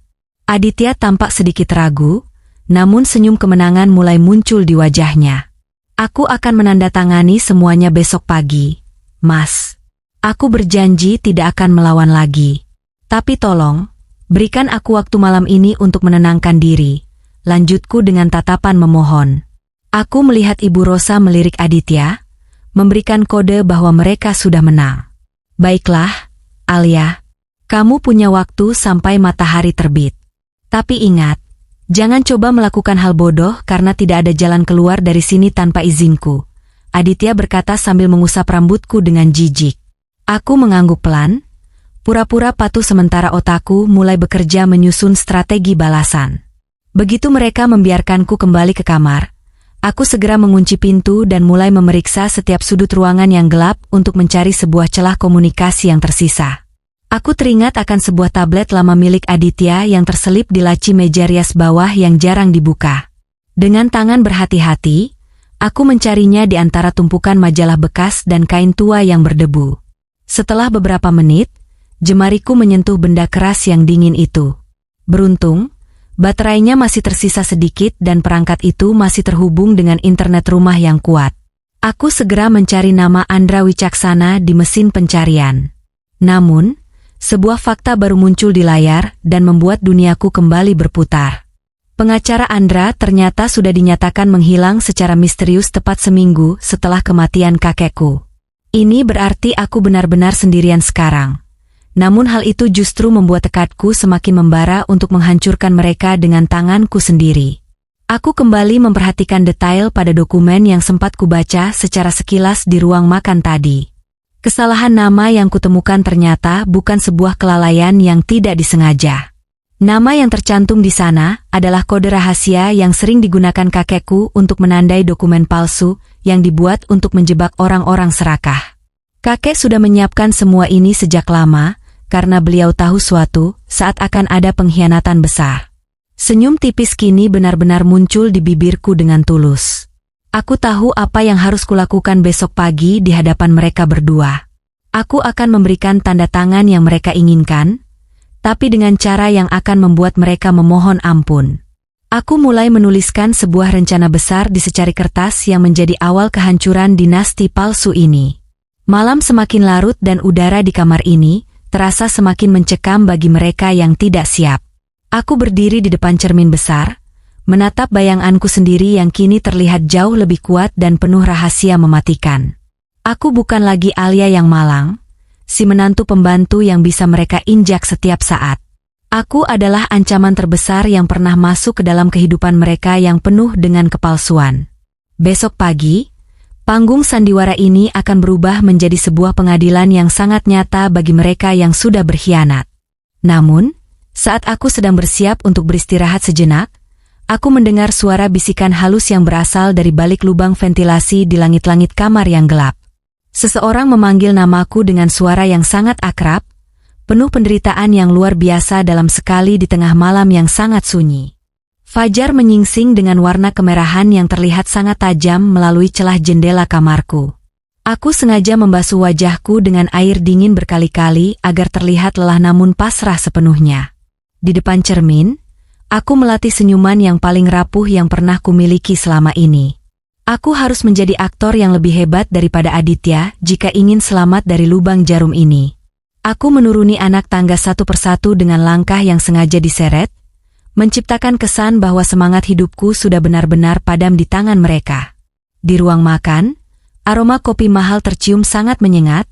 Aditya tampak sedikit ragu, namun senyum kemenangan mulai muncul di wajahnya. Aku akan menandatangani semuanya besok pagi, Mas. Aku berjanji tidak akan melawan lagi. Tapi tolong, berikan aku waktu malam ini untuk menenangkan diri, lanjutku dengan tatapan memohon. Aku melihat Ibu Rosa melirik Aditya, memberikan kode bahwa mereka sudah menang. Baiklah, Alia, kamu punya waktu sampai matahari terbit. Tapi ingat, jangan coba melakukan hal bodoh karena tidak ada jalan keluar dari sini tanpa izinku. Aditya berkata sambil mengusap rambutku dengan jijik. Aku mengangguk pelan, pura-pura patuh sementara otakku mulai bekerja menyusun strategi balasan. Begitu mereka membiarkanku kembali ke kamar, aku segera mengunci pintu dan mulai memeriksa setiap sudut ruangan yang gelap untuk mencari sebuah celah komunikasi yang tersisa. Aku teringat akan sebuah tablet lama milik Aditya yang terselip di laci meja rias bawah yang jarang dibuka. Dengan tangan berhati-hati, aku mencarinya di antara tumpukan majalah bekas dan kain tua yang berdebu. Setelah beberapa menit, jemariku menyentuh benda keras yang dingin itu. Beruntung, baterainya masih tersisa sedikit dan perangkat itu masih terhubung dengan internet rumah yang kuat. Aku segera mencari nama Andra Wicaksana di mesin pencarian. Namun, sebuah fakta baru muncul di layar dan membuat duniaku kembali berputar. Pengacara Andra ternyata sudah dinyatakan menghilang secara misterius tepat seminggu setelah kematian kakekku. Ini berarti aku benar-benar sendirian sekarang. Namun hal itu justru membuat tekadku semakin membara untuk menghancurkan mereka dengan tanganku sendiri. Aku kembali memperhatikan detail pada dokumen yang sempat kubaca secara sekilas di ruang makan tadi. Kesalahan nama yang kutemukan ternyata bukan sebuah kelalaian yang tidak disengaja. Nama yang tercantum di sana adalah kode rahasia yang sering digunakan kakekku untuk menandai dokumen palsu yang dibuat untuk menjebak orang-orang serakah. Kakek sudah menyiapkan semua ini sejak lama, karena beliau tahu suatu saat akan ada pengkhianatan besar. Senyum tipis kini benar-benar muncul di bibirku dengan tulus. Aku tahu apa yang harus kulakukan besok pagi di hadapan mereka berdua. Aku akan memberikan tanda tangan yang mereka inginkan, tapi dengan cara yang akan membuat mereka memohon ampun. Aku mulai menuliskan sebuah rencana besar di secari kertas yang menjadi awal kehancuran dinasti palsu ini. Malam semakin larut dan udara di kamar ini terasa semakin mencekam bagi mereka yang tidak siap. Aku berdiri di depan cermin besar, menatap bayanganku sendiri yang kini terlihat jauh lebih kuat dan penuh rahasia mematikan. Aku bukan lagi Alia yang malang, si menantu pembantu yang bisa mereka injak setiap saat. Aku adalah ancaman terbesar yang pernah masuk ke dalam kehidupan mereka yang penuh dengan kepalsuan. Besok pagi, Panggung sandiwara ini akan berubah menjadi sebuah pengadilan yang sangat nyata bagi mereka yang sudah berkhianat. Namun, saat aku sedang bersiap untuk beristirahat sejenak, aku mendengar suara bisikan halus yang berasal dari balik lubang ventilasi di langit-langit kamar yang gelap. Seseorang memanggil namaku dengan suara yang sangat akrab, penuh penderitaan yang luar biasa dalam sekali di tengah malam yang sangat sunyi. Fajar menyingsing dengan warna kemerahan yang terlihat sangat tajam melalui celah jendela kamarku. Aku sengaja membasuh wajahku dengan air dingin berkali-kali agar terlihat lelah namun pasrah sepenuhnya. Di depan cermin, aku melatih senyuman yang paling rapuh yang pernah kumiliki selama ini. Aku harus menjadi aktor yang lebih hebat daripada Aditya jika ingin selamat dari lubang jarum ini. Aku menuruni anak tangga satu persatu dengan langkah yang sengaja diseret, menciptakan kesan bahwa semangat hidupku sudah benar-benar padam di tangan mereka. Di ruang makan, aroma kopi mahal tercium sangat menyengat,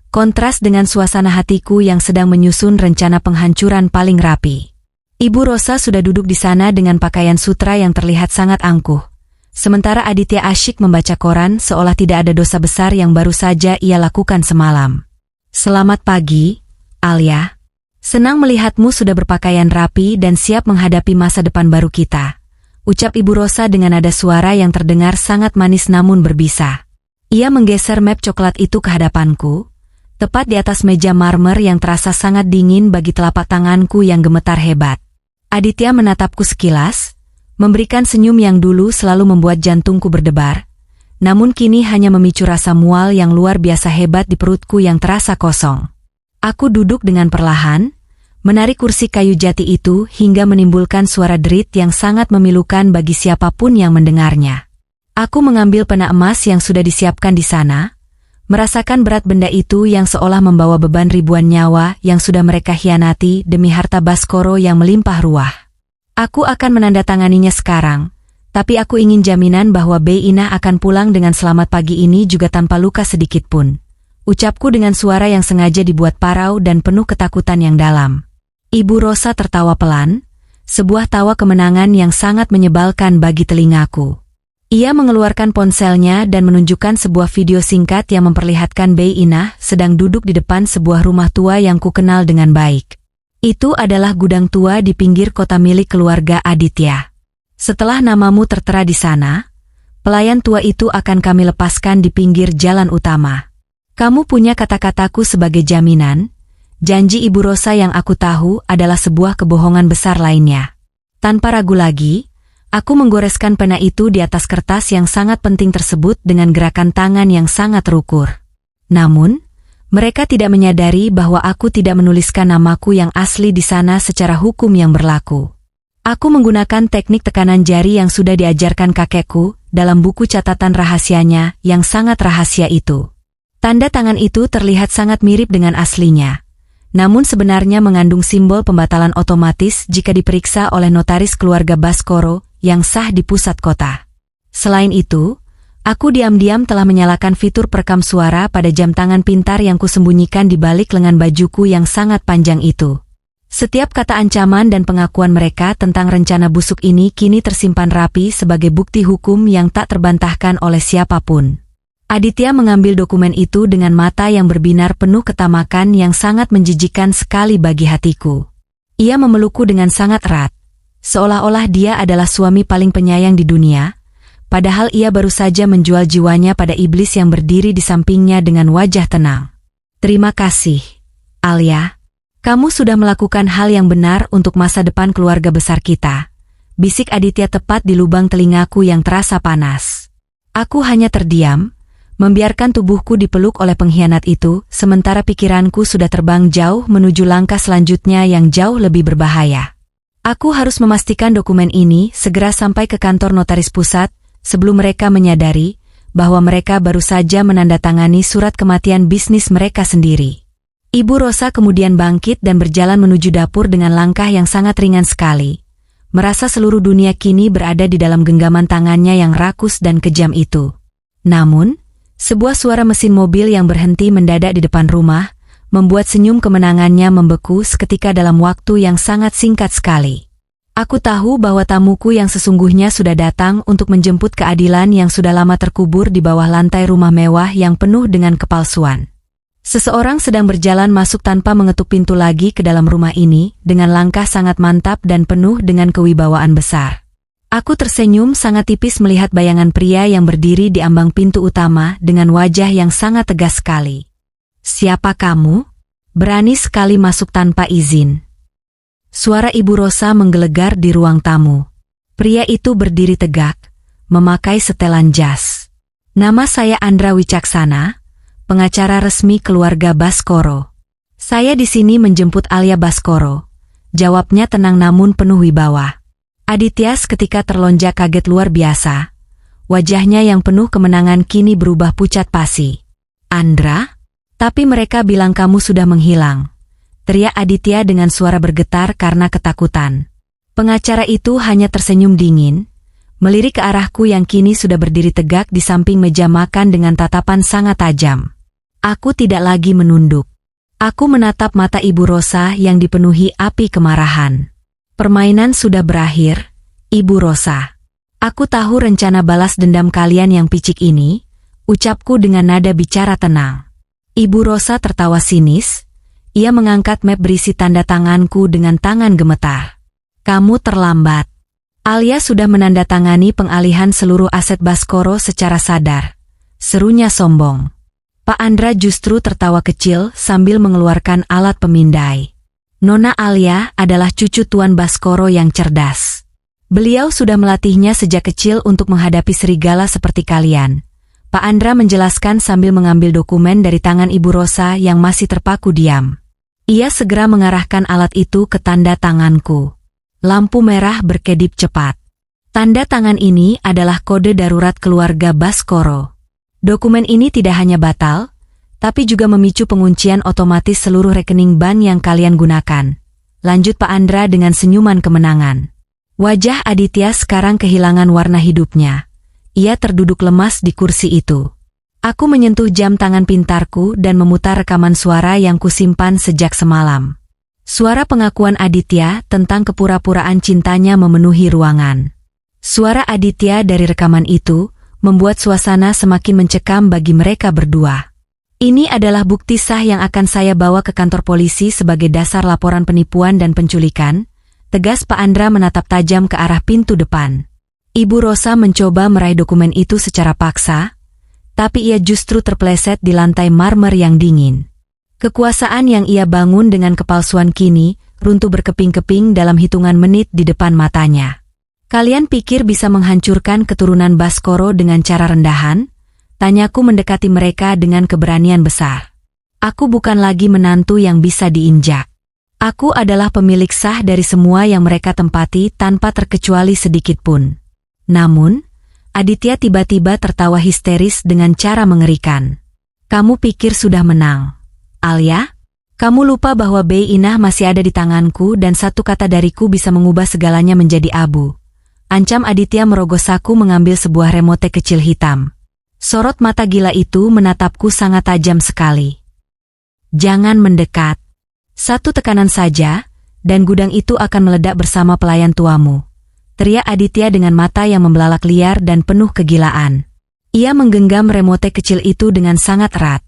kontras dengan suasana hatiku yang sedang menyusun rencana penghancuran paling rapi. Ibu Rosa sudah duduk di sana dengan pakaian sutra yang terlihat sangat angkuh. Sementara Aditya asyik membaca koran seolah tidak ada dosa besar yang baru saja ia lakukan semalam. Selamat pagi, Alia. Senang melihatmu sudah berpakaian rapi dan siap menghadapi masa depan baru kita, ucap Ibu Rosa dengan nada suara yang terdengar sangat manis namun berbisa. Ia menggeser map coklat itu ke hadapanku, tepat di atas meja marmer yang terasa sangat dingin bagi telapak tanganku yang gemetar hebat. Aditya menatapku sekilas, memberikan senyum yang dulu selalu membuat jantungku berdebar, namun kini hanya memicu rasa mual yang luar biasa hebat di perutku yang terasa kosong. Aku duduk dengan perlahan, menarik kursi kayu jati itu hingga menimbulkan suara derit yang sangat memilukan bagi siapapun yang mendengarnya. Aku mengambil pena emas yang sudah disiapkan di sana, merasakan berat benda itu yang seolah membawa beban ribuan nyawa yang sudah mereka hianati demi harta Baskoro yang melimpah ruah. Aku akan menandatanganinya sekarang, tapi aku ingin jaminan bahwa Bei Inah akan pulang dengan selamat pagi ini juga tanpa luka sedikit pun. Ucapku dengan suara yang sengaja dibuat parau dan penuh ketakutan yang dalam. Ibu Rosa tertawa pelan, sebuah tawa kemenangan yang sangat menyebalkan bagi telingaku. Ia mengeluarkan ponselnya dan menunjukkan sebuah video singkat yang memperlihatkan Bei Inah sedang duduk di depan sebuah rumah tua yang kukenal dengan baik. Itu adalah gudang tua di pinggir kota milik keluarga Aditya. Setelah namamu tertera di sana, pelayan tua itu akan kami lepaskan di pinggir jalan utama. Kamu punya kata-kataku sebagai jaminan. Janji Ibu Rosa yang aku tahu adalah sebuah kebohongan besar lainnya. Tanpa ragu lagi, aku menggoreskan pena itu di atas kertas yang sangat penting tersebut dengan gerakan tangan yang sangat terukur. Namun, mereka tidak menyadari bahwa aku tidak menuliskan namaku yang asli di sana secara hukum yang berlaku. Aku menggunakan teknik tekanan jari yang sudah diajarkan kakekku dalam buku catatan rahasianya yang sangat rahasia itu. Tanda tangan itu terlihat sangat mirip dengan aslinya, namun sebenarnya mengandung simbol pembatalan otomatis jika diperiksa oleh notaris keluarga Baskoro yang sah di pusat kota. Selain itu, aku diam-diam telah menyalakan fitur perekam suara pada jam tangan pintar yang kusembunyikan di balik lengan bajuku yang sangat panjang itu. Setiap kata ancaman dan pengakuan mereka tentang rencana busuk ini kini tersimpan rapi sebagai bukti hukum yang tak terbantahkan oleh siapapun. Aditya mengambil dokumen itu dengan mata yang berbinar penuh ketamakan yang sangat menjijikan sekali bagi hatiku. Ia memelukku dengan sangat erat, seolah-olah dia adalah suami paling penyayang di dunia, padahal ia baru saja menjual jiwanya pada iblis yang berdiri di sampingnya dengan wajah tenang. Terima kasih, Alia. Kamu sudah melakukan hal yang benar untuk masa depan keluarga besar kita, bisik Aditya tepat di lubang telingaku yang terasa panas. Aku hanya terdiam, membiarkan tubuhku dipeluk oleh pengkhianat itu, sementara pikiranku sudah terbang jauh menuju langkah selanjutnya yang jauh lebih berbahaya. Aku harus memastikan dokumen ini segera sampai ke kantor notaris pusat, sebelum mereka menyadari bahwa mereka baru saja menandatangani surat kematian bisnis mereka sendiri. Ibu Rosa kemudian bangkit dan berjalan menuju dapur dengan langkah yang sangat ringan sekali, merasa seluruh dunia kini berada di dalam genggaman tangannya yang rakus dan kejam itu. Namun, sebuah suara mesin mobil yang berhenti mendadak di depan rumah, membuat senyum kemenangannya membeku seketika dalam waktu yang sangat singkat sekali. Aku tahu bahwa tamuku yang sesungguhnya sudah datang untuk menjemput keadilan yang sudah lama terkubur di bawah lantai rumah mewah yang penuh dengan kepalsuan. Seseorang sedang berjalan masuk tanpa mengetuk pintu lagi ke dalam rumah ini dengan langkah sangat mantap dan penuh dengan kewibawaan besar. Aku tersenyum sangat tipis melihat bayangan pria yang berdiri di ambang pintu utama dengan wajah yang sangat tegas sekali. "Siapa kamu? Berani sekali masuk tanpa izin." Suara Ibu Rosa menggelegar di ruang tamu. Pria itu berdiri tegak, memakai setelan jas. "Nama saya Andra Wicaksana, pengacara resmi keluarga Baskoro. Saya di sini menjemput Alia Baskoro," jawabnya tenang namun penuh wibawa. Aditya seketika terlonjak kaget luar biasa. Wajahnya yang penuh kemenangan kini berubah pucat pasi. "Andra? Tapi mereka bilang kamu sudah menghilang," teriak Aditya dengan suara bergetar karena ketakutan. Pengacara itu hanya tersenyum dingin, melirik ke arahku yang kini sudah berdiri tegak di samping meja makan dengan tatapan sangat tajam. Aku tidak lagi menunduk. Aku menatap mata Ibu Rosa yang dipenuhi api kemarahan. "Permainan sudah berakhir, Ibu Rosa. Aku tahu rencana balas dendam kalian yang picik ini," ucapku dengan nada bicara tenang. Ibu Rosa tertawa sinis. Ia mengangkat map berisi tanda tanganku dengan tangan gemetar. "Kamu terlambat. Alia sudah menandatangani pengalihan seluruh aset Baskoro secara sadar," serunya sombong. Pak Andra justru tertawa kecil sambil mengeluarkan alat pemindai. "Nona Alia adalah cucu Tuan Baskoro yang cerdas. Beliau sudah melatihnya sejak kecil untuk menghadapi serigala seperti kalian," Pak Andra menjelaskan sambil mengambil dokumen dari tangan Ibu Rosa yang masih terpaku diam. Ia segera mengarahkan alat itu ke tanda tanganku. Lampu merah berkedip cepat. Tanda tangan ini adalah kode darurat keluarga Baskoro. Dokumen ini tidak hanya batal, tapi juga memicu penguncian otomatis seluruh rekening bank yang kalian gunakan. Lanjut Pak Andra dengan senyuman kemenangan. Wajah Aditya sekarang kehilangan warna hidupnya. Ia terduduk lemas di kursi itu. Aku menyentuh jam tangan pintarku dan memutar rekaman suara yang kusimpan sejak semalam. Suara pengakuan Aditya tentang kepura-puraan cintanya memenuhi ruangan. Suara Aditya dari rekaman itu membuat suasana semakin mencekam bagi mereka berdua. "Ini adalah bukti sah yang akan saya bawa ke kantor polisi sebagai dasar laporan penipuan dan penculikan," tegas Pak Andra menatap tajam ke arah pintu depan. Ibu Rosa mencoba meraih dokumen itu secara paksa, tapi ia justru terpeleset di lantai marmer yang dingin. Kekuasaan yang ia bangun dengan kepalsuan kini runtuh berkeping-keping dalam hitungan menit di depan matanya. "Kalian pikir bisa menghancurkan keturunan Baskoro dengan cara rendahan?" tanyaku mendekati mereka dengan keberanian besar. "Aku bukan lagi menantu yang bisa diinjak. Aku adalah pemilik sah dari semua yang mereka tempati tanpa terkecuali sedikit pun." Namun, Aditya tiba-tiba tertawa histeris dengan cara mengerikan. "Kamu pikir sudah menang, Alia? Kamu lupa bahwa Bei Inah masih ada di tanganku dan satu kata dariku bisa mengubah segalanya menjadi abu," ancam Aditya merogoh saku mengambil sebuah remote kecil hitam. Sorot mata gila itu menatapku sangat tajam sekali. "Jangan mendekat. Satu tekanan saja, dan gudang itu akan meledak bersama pelayan tuamu," teriak Aditya dengan mata yang membelalak liar dan penuh kegilaan. Ia menggenggam remote kecil itu dengan sangat erat.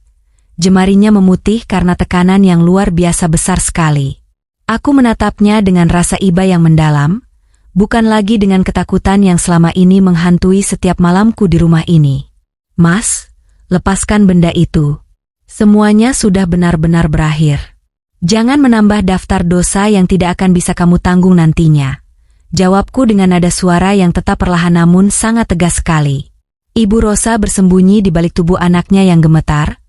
Jemarinya memutih karena tekanan yang luar biasa besar sekali. Aku menatapnya dengan rasa iba yang mendalam, bukan lagi dengan ketakutan yang selama ini menghantui setiap malamku di rumah ini. "Mas, lepaskan benda itu. Semuanya sudah benar-benar berakhir. Jangan menambah daftar dosa yang tidak akan bisa kamu tanggung nantinya," jawabku dengan nada suara yang tetap perlahan namun sangat tegas sekali. Ibu Rosa bersembunyi di balik tubuh anaknya yang gemetar.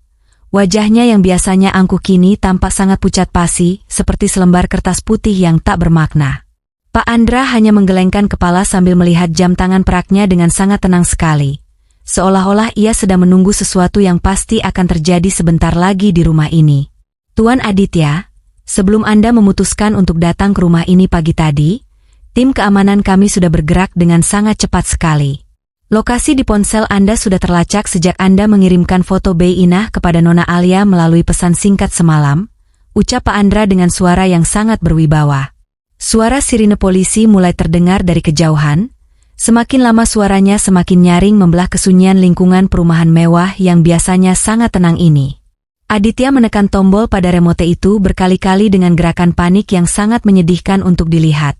Wajahnya yang biasanya angkuh kini tampak sangat pucat pasi, seperti selembar kertas putih yang tak bermakna. Pak Andra hanya menggelengkan kepala sambil melihat jam tangan peraknya dengan sangat tenang sekali. Seolah-olah ia sedang menunggu sesuatu yang pasti akan terjadi sebentar lagi di rumah ini. "Tuan Aditya, sebelum Anda memutuskan untuk datang ke rumah ini pagi tadi, tim keamanan kami sudah bergerak dengan sangat cepat sekali. Lokasi di ponsel Anda sudah terlacak sejak Anda mengirimkan foto Bei Inah kepada Nona Alia melalui pesan singkat semalam," ucap Pak Andra dengan suara yang sangat berwibawa. Suara sirine polisi mulai terdengar dari kejauhan. Semakin lama suaranya semakin nyaring membelah kesunyian lingkungan perumahan mewah yang biasanya sangat tenang ini. Aditya menekan tombol pada remote itu berkali-kali dengan gerakan panik yang sangat menyedihkan untuk dilihat.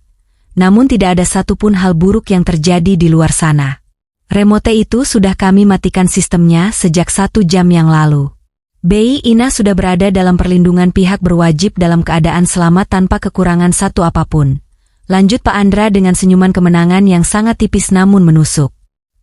Namun tidak ada satupun hal buruk yang terjadi di luar sana. Remote itu sudah kami matikan sistemnya sejak 1 jam yang lalu. Bei Ina sudah berada dalam perlindungan pihak berwajib dalam keadaan selamat tanpa kekurangan satu apapun. Lanjut Pak Andra dengan senyuman kemenangan yang sangat tipis namun menusuk.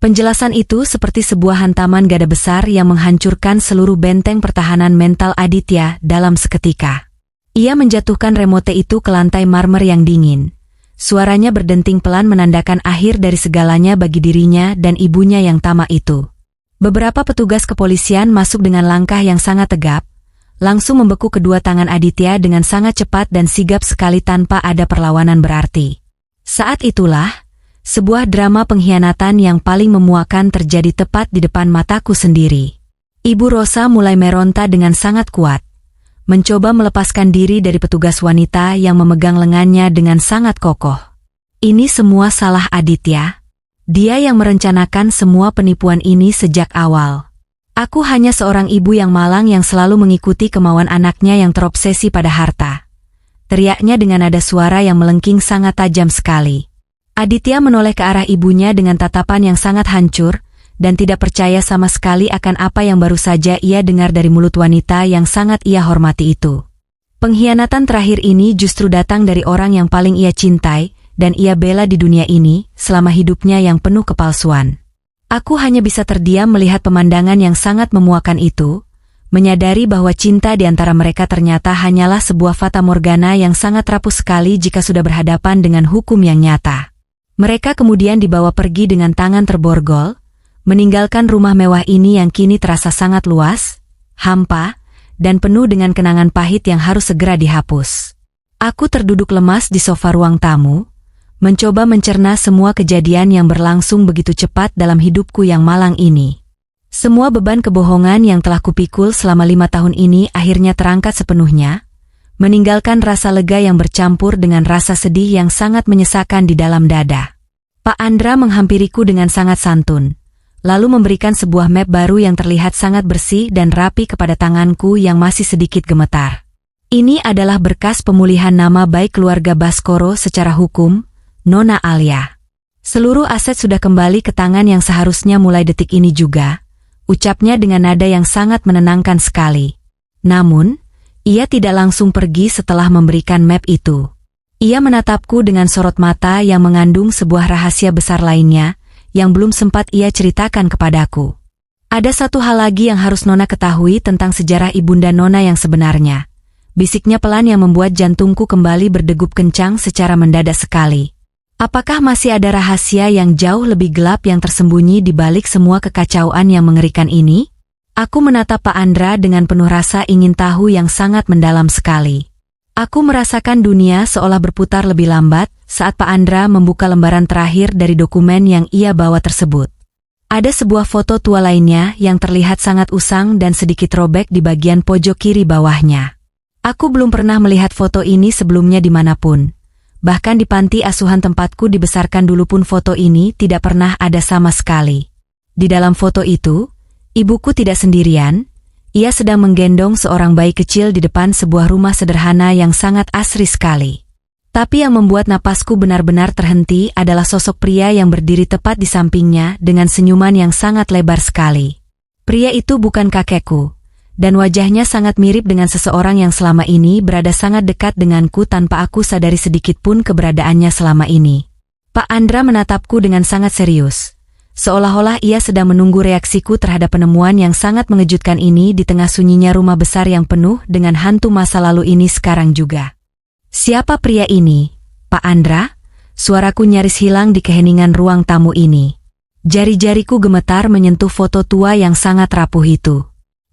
Penjelasan itu seperti sebuah hantaman gada besar yang menghancurkan seluruh benteng pertahanan mental Aditya dalam seketika. Ia menjatuhkan remote itu ke lantai marmer yang dingin. Suaranya berdenting pelan menandakan akhir dari segalanya bagi dirinya dan ibunya yang tamak itu. Beberapa petugas kepolisian masuk dengan langkah yang sangat tegap, langsung membekuk kedua tangan Aditya dengan sangat cepat dan sigap sekali tanpa ada perlawanan berarti. Saat itulah, sebuah drama pengkhianatan yang paling memuakkan terjadi tepat di depan mataku sendiri. Ibu Rosa mulai meronta dengan sangat kuat, mencoba melepaskan diri dari petugas wanita yang memegang lengannya dengan sangat kokoh. Ini semua salah Aditya. Dia yang merencanakan semua penipuan ini sejak awal. Aku hanya seorang ibu yang malang yang selalu mengikuti kemauan anaknya yang terobsesi pada harta. Teriaknya dengan nada suara yang melengking sangat tajam sekali. Aditya menoleh ke arah ibunya dengan tatapan yang sangat hancur, dan tidak percaya sama sekali akan apa yang baru saja ia dengar dari mulut wanita yang sangat ia hormati itu. Pengkhianatan terakhir ini justru datang dari orang yang paling ia cintai, dan ia bela di dunia ini selama hidupnya yang penuh kepalsuan. Aku hanya bisa terdiam melihat pemandangan yang sangat memuakkan itu, menyadari bahwa cinta di antara mereka ternyata hanyalah sebuah fata morgana yang sangat rapuh sekali jika sudah berhadapan dengan hukum yang nyata. Mereka kemudian dibawa pergi dengan tangan terborgol, meninggalkan rumah mewah ini yang kini terasa sangat luas, hampa, dan penuh dengan kenangan pahit yang harus segera dihapus. Aku terduduk lemas di sofa ruang tamu, mencoba mencerna semua kejadian yang berlangsung begitu cepat dalam hidupku yang malang ini. Semua beban kebohongan yang telah kupikul selama 5 tahun ini akhirnya terangkat sepenuhnya, meninggalkan rasa lega yang bercampur dengan rasa sedih yang sangat menyesakan di dalam dada. Pak Andra menghampiriku dengan sangat santun, lalu memberikan sebuah map baru yang terlihat sangat bersih dan rapi kepada tanganku yang masih sedikit gemetar. Ini adalah berkas pemulihan nama baik keluarga Baskoro secara hukum, Nona Alia. Seluruh aset sudah kembali ke tangan yang seharusnya mulai detik ini juga, ucapnya dengan nada yang sangat menenangkan sekali. Namun, ia tidak langsung pergi setelah memberikan map itu. Ia menatapku dengan sorot mata yang mengandung sebuah rahasia besar lainnya, yang belum sempat ia ceritakan kepadaku. Ada satu hal lagi yang harus Nona ketahui tentang sejarah ibunda Nona yang sebenarnya. Bisiknya pelan yang membuat jantungku kembali berdegup kencang secara mendadak sekali. Apakah masih ada rahasia yang jauh lebih gelap yang tersembunyi di balik semua kekacauan yang mengerikan ini? Aku menatap Pak Andra dengan penuh rasa ingin tahu yang sangat mendalam sekali. Aku merasakan dunia seolah berputar lebih lambat saat Pak Andra membuka lembaran terakhir dari dokumen yang ia bawa tersebut. Ada sebuah foto tua lainnya yang terlihat sangat usang dan sedikit robek di bagian pojok kiri bawahnya. Aku belum pernah melihat foto ini sebelumnya dimanapun. Bahkan di panti asuhan tempatku dibesarkan dulu pun foto ini tidak pernah ada sama sekali. Di dalam foto itu, ibuku tidak sendirian, ia sedang menggendong seorang bayi kecil di depan sebuah rumah sederhana yang sangat asri sekali. Tapi yang membuat napasku benar-benar terhenti adalah sosok pria yang berdiri tepat di sampingnya dengan senyuman yang sangat lebar sekali. Pria itu bukan kakekku. Dan wajahnya sangat mirip dengan seseorang yang selama ini berada sangat dekat denganku tanpa aku sadari sedikit pun keberadaannya selama ini. Pak Andra menatapku dengan sangat serius, seolah-olah ia sedang menunggu reaksiku terhadap penemuan yang sangat mengejutkan ini di tengah sunyinya rumah besar yang penuh dengan hantu masa lalu ini sekarang juga. Siapa pria ini, Pak Andra? Suaraku nyaris hilang di keheningan ruang tamu ini. Jari-jariku gemetar menyentuh foto tua yang sangat rapuh itu.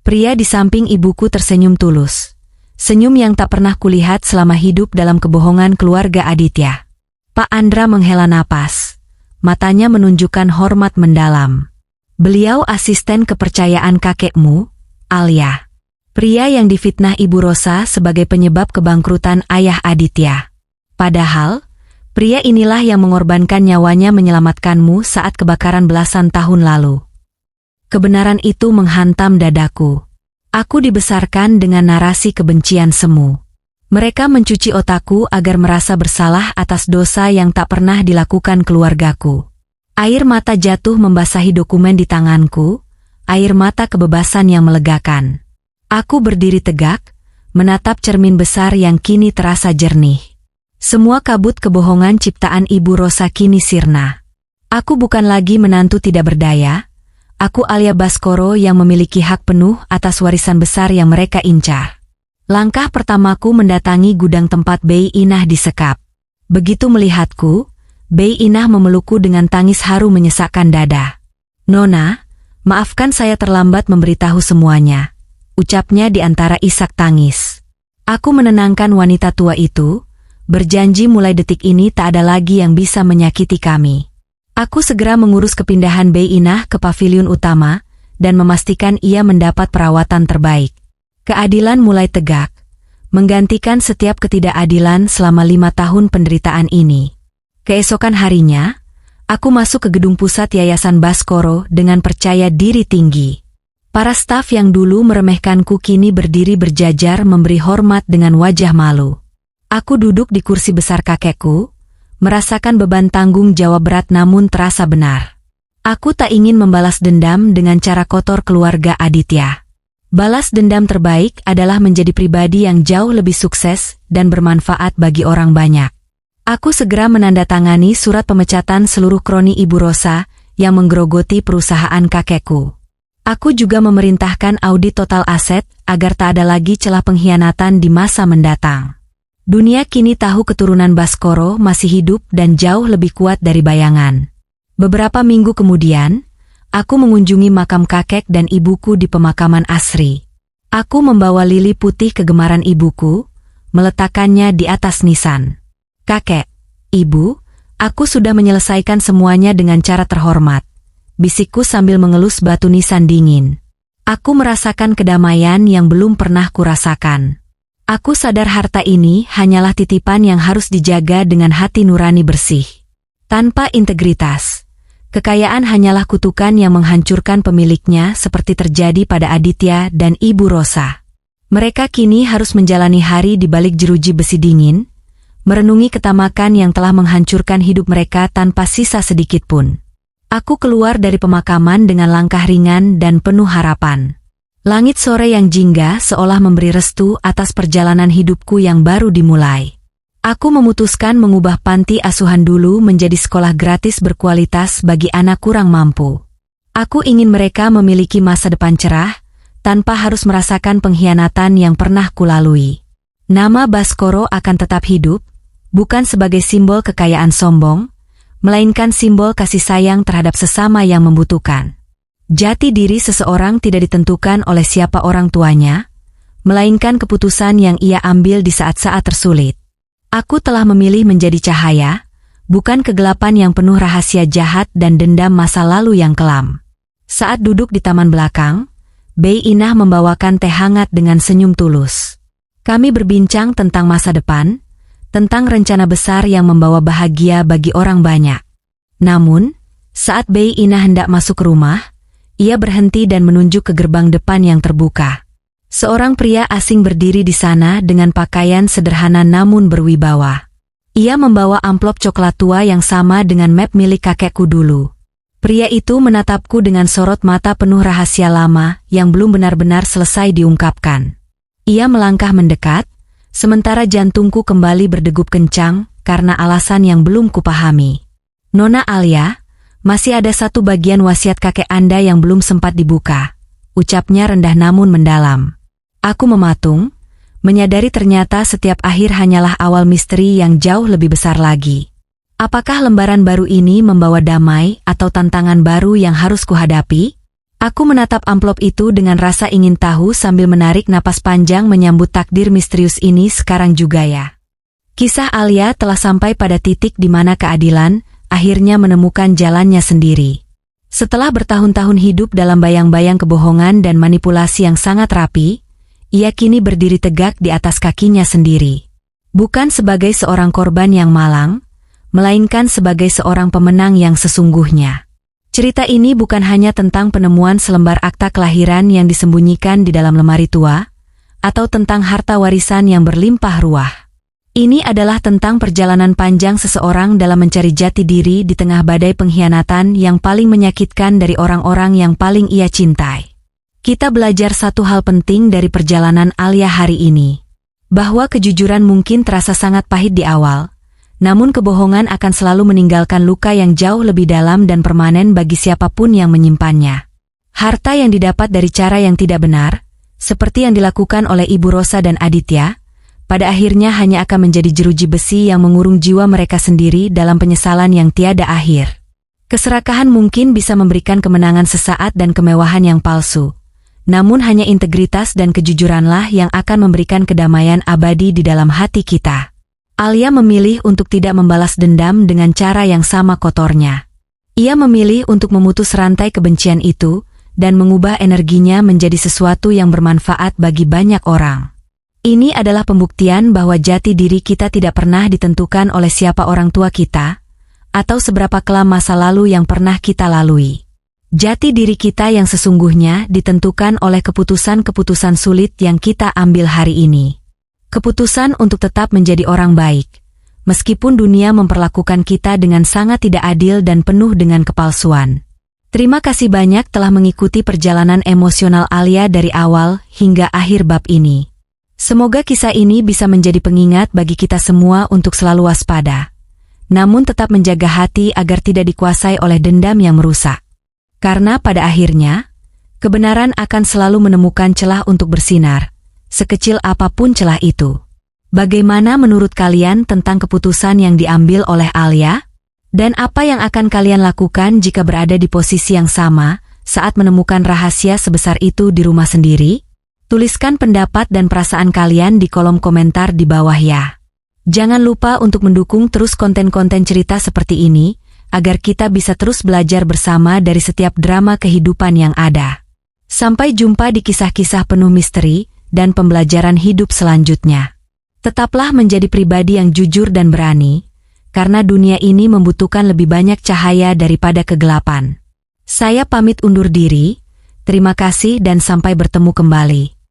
Pria di samping ibuku tersenyum tulus. Senyum yang tak pernah kulihat selama hidup dalam kebohongan keluarga Aditya. Pak Andra menghela napas. Matanya menunjukkan hormat mendalam. Beliau asisten kepercayaan kakekmu, Alia. Pria yang difitnah Ibu Rosa sebagai penyebab kebangkrutan ayah Aditya. Padahal, pria inilah yang mengorbankan nyawanya menyelamatkanmu saat kebakaran belasan tahun lalu. Kebenaran itu menghantam dadaku. Aku dibesarkan dengan narasi kebencian semu. Mereka mencuci otakku agar merasa bersalah atas dosa yang tak pernah dilakukan keluargaku. Air mata jatuh membasahi dokumen di tanganku, air mata kebebasan yang melegakan. Aku berdiri tegak, menatap cermin besar yang kini terasa jernih. Semua kabut kebohongan ciptaan Ibu Rosa kini sirna. Aku bukan lagi menantu tidak berdaya, aku Alia Baskoro yang memiliki hak penuh atas warisan besar yang mereka incar. Langkah pertamaku mendatangi gudang tempat Bei Inah disekap. Begitu melihatku, Bei Inah memelukku dengan tangis haru menyesakkan dada. "Nona, maafkan saya terlambat memberitahu semuanya," ucapnya di antara isak tangis. Aku menenangkan wanita tua itu, berjanji mulai detik ini tak ada lagi yang bisa menyakiti kami. Aku segera mengurus kepindahan Bei Inah ke pavilion utama, dan memastikan ia mendapat perawatan terbaik. Keadilan mulai tegak, menggantikan setiap ketidakadilan selama 5 tahun penderitaan ini. Keesokan harinya, aku masuk ke gedung pusat Yayasan Baskoro dengan percaya diri tinggi. Para staf yang dulu meremehkanku kini berdiri berjajar memberi hormat dengan wajah malu. Aku duduk di kursi besar kakekku, merasakan beban tanggung jawab berat namun terasa benar. Aku tak ingin membalas dendam dengan cara kotor keluarga Aditya. Balas dendam terbaik adalah menjadi pribadi yang jauh lebih sukses dan bermanfaat bagi orang banyak. Aku segera menandatangani surat pemecatan seluruh kroni Ibu Rosa yang menggerogoti perusahaan kakekku. Aku juga memerintahkan audit total aset agar tak ada lagi celah pengkhianatan di masa mendatang. Dunia kini tahu keturunan Baskoro masih hidup dan jauh lebih kuat dari bayangan. Beberapa minggu kemudian, aku mengunjungi makam kakek dan ibuku di pemakaman asri. Aku membawa lili putih kegemaran ibuku, meletakkannya di atas nisan. "Kakek, Ibu, aku sudah menyelesaikan semuanya dengan cara terhormat," bisikku sambil mengelus batu nisan dingin. Aku merasakan kedamaian yang belum pernah kurasakan. Aku sadar harta ini hanyalah titipan yang harus dijaga dengan hati nurani bersih. Tanpa integritas, kekayaan hanyalah kutukan yang menghancurkan pemiliknya seperti terjadi pada Aditya dan Ibu Rosa. Mereka kini harus menjalani hari di balik jeruji besi dingin, merenungi ketamakan yang telah menghancurkan hidup mereka tanpa sisa sedikit pun. Aku keluar dari pemakaman dengan langkah ringan dan penuh harapan. Langit sore yang jingga seolah memberi restu atas perjalanan hidupku yang baru dimulai. Aku memutuskan mengubah panti asuhan dulu menjadi sekolah gratis berkualitas bagi anak kurang mampu. Aku ingin mereka memiliki masa depan cerah, tanpa harus merasakan pengkhianatan yang pernah kulalui. Nama Baskoro akan tetap hidup, bukan sebagai simbol kekayaan sombong, melainkan simbol kasih sayang terhadap sesama yang membutuhkan. Jati diri seseorang tidak ditentukan oleh siapa orang tuanya, melainkan keputusan yang ia ambil di saat-saat tersulit. Aku telah memilih menjadi cahaya, bukan kegelapan yang penuh rahasia jahat dan dendam masa lalu yang kelam. Saat duduk di taman belakang, Bei Inah membawakan teh hangat dengan senyum tulus. Kami berbincang tentang masa depan, tentang rencana besar yang membawa bahagia bagi orang banyak. Namun, saat Bei Inah hendak masuk rumah, ia berhenti dan menunjuk ke gerbang depan yang terbuka. Seorang pria asing berdiri di sana dengan pakaian sederhana namun berwibawa. Ia membawa amplop coklat tua yang sama dengan map milik kakekku dulu. Pria itu menatapku dengan sorot mata penuh rahasia lama yang belum benar-benar selesai diungkapkan. Ia melangkah mendekat, sementara jantungku kembali berdegup kencang karena alasan yang belum kupahami. "Nona Alia, masih ada satu bagian wasiat kakek Anda yang belum sempat dibuka," ucapnya rendah namun mendalam. Aku mematung, menyadari ternyata setiap akhir hanyalah awal misteri yang jauh lebih besar lagi. Apakah lembaran baru ini membawa damai atau tantangan baru yang harus kuhadapi? Aku menatap amplop itu dengan rasa ingin tahu sambil menarik napas panjang menyambut takdir misterius ini sekarang juga ya. Kisah Alia telah sampai pada titik di mana keadilan akhirnya menemukan jalannya sendiri. Setelah bertahun-tahun hidup dalam bayang-bayang kebohongan dan manipulasi yang sangat rapi, ia kini berdiri tegak di atas kakinya sendiri. Bukan sebagai seorang korban yang malang, melainkan sebagai seorang pemenang yang sesungguhnya. Cerita ini bukan hanya tentang penemuan selembar akta kelahiran yang disembunyikan di dalam lemari tua, atau tentang harta warisan yang berlimpah ruah. Ini adalah tentang perjalanan panjang seseorang dalam mencari jati diri di tengah badai pengkhianatan yang paling menyakitkan dari orang-orang yang paling ia cintai. Kita belajar satu hal penting dari perjalanan Alia hari ini, bahwa kejujuran mungkin terasa sangat pahit di awal, namun kebohongan akan selalu meninggalkan luka yang jauh lebih dalam dan permanen bagi siapapun yang menyimpannya. Harta yang didapat dari cara yang tidak benar, seperti yang dilakukan oleh Ibu Rosa dan Aditya, pada akhirnya hanya akan menjadi jeruji besi yang mengurung jiwa mereka sendiri dalam penyesalan yang tiada akhir. Keserakahan mungkin bisa memberikan kemenangan sesaat dan kemewahan yang palsu, namun hanya integritas dan kejujuranlah yang akan memberikan kedamaian abadi di dalam hati kita. Alia memilih untuk tidak membalas dendam dengan cara yang sama kotornya. Ia memilih untuk memutus rantai kebencian itu dan mengubah energinya menjadi sesuatu yang bermanfaat bagi banyak orang. Ini adalah pembuktian bahwa jati diri kita tidak pernah ditentukan oleh siapa orang tua kita, atau seberapa kelam masa lalu yang pernah kita lalui. Jati diri kita yang sesungguhnya ditentukan oleh keputusan-keputusan sulit yang kita ambil hari ini. Keputusan untuk tetap menjadi orang baik, meskipun dunia memperlakukan kita dengan sangat tidak adil dan penuh dengan kepalsuan. Terima kasih banyak telah mengikuti perjalanan emosional Alia dari awal hingga akhir bab ini. Semoga kisah ini bisa menjadi pengingat bagi kita semua untuk selalu waspada, namun tetap menjaga hati agar tidak dikuasai oleh dendam yang merusak. Karena pada akhirnya, kebenaran akan selalu menemukan celah untuk bersinar, sekecil apapun celah itu. Bagaimana menurut kalian tentang keputusan yang diambil oleh Alia? Dan apa yang akan kalian lakukan jika berada di posisi yang sama saat menemukan rahasia sebesar itu di rumah sendiri? Tuliskan pendapat dan perasaan kalian di kolom komentar di bawah ya. Jangan lupa untuk mendukung terus konten-konten cerita seperti ini, agar kita bisa terus belajar bersama dari setiap drama kehidupan yang ada. Sampai jumpa di kisah-kisah penuh misteri dan pembelajaran hidup selanjutnya. Tetaplah menjadi pribadi yang jujur dan berani, karena dunia ini membutuhkan lebih banyak cahaya daripada kegelapan. Saya pamit undur diri, terima kasih dan sampai bertemu kembali.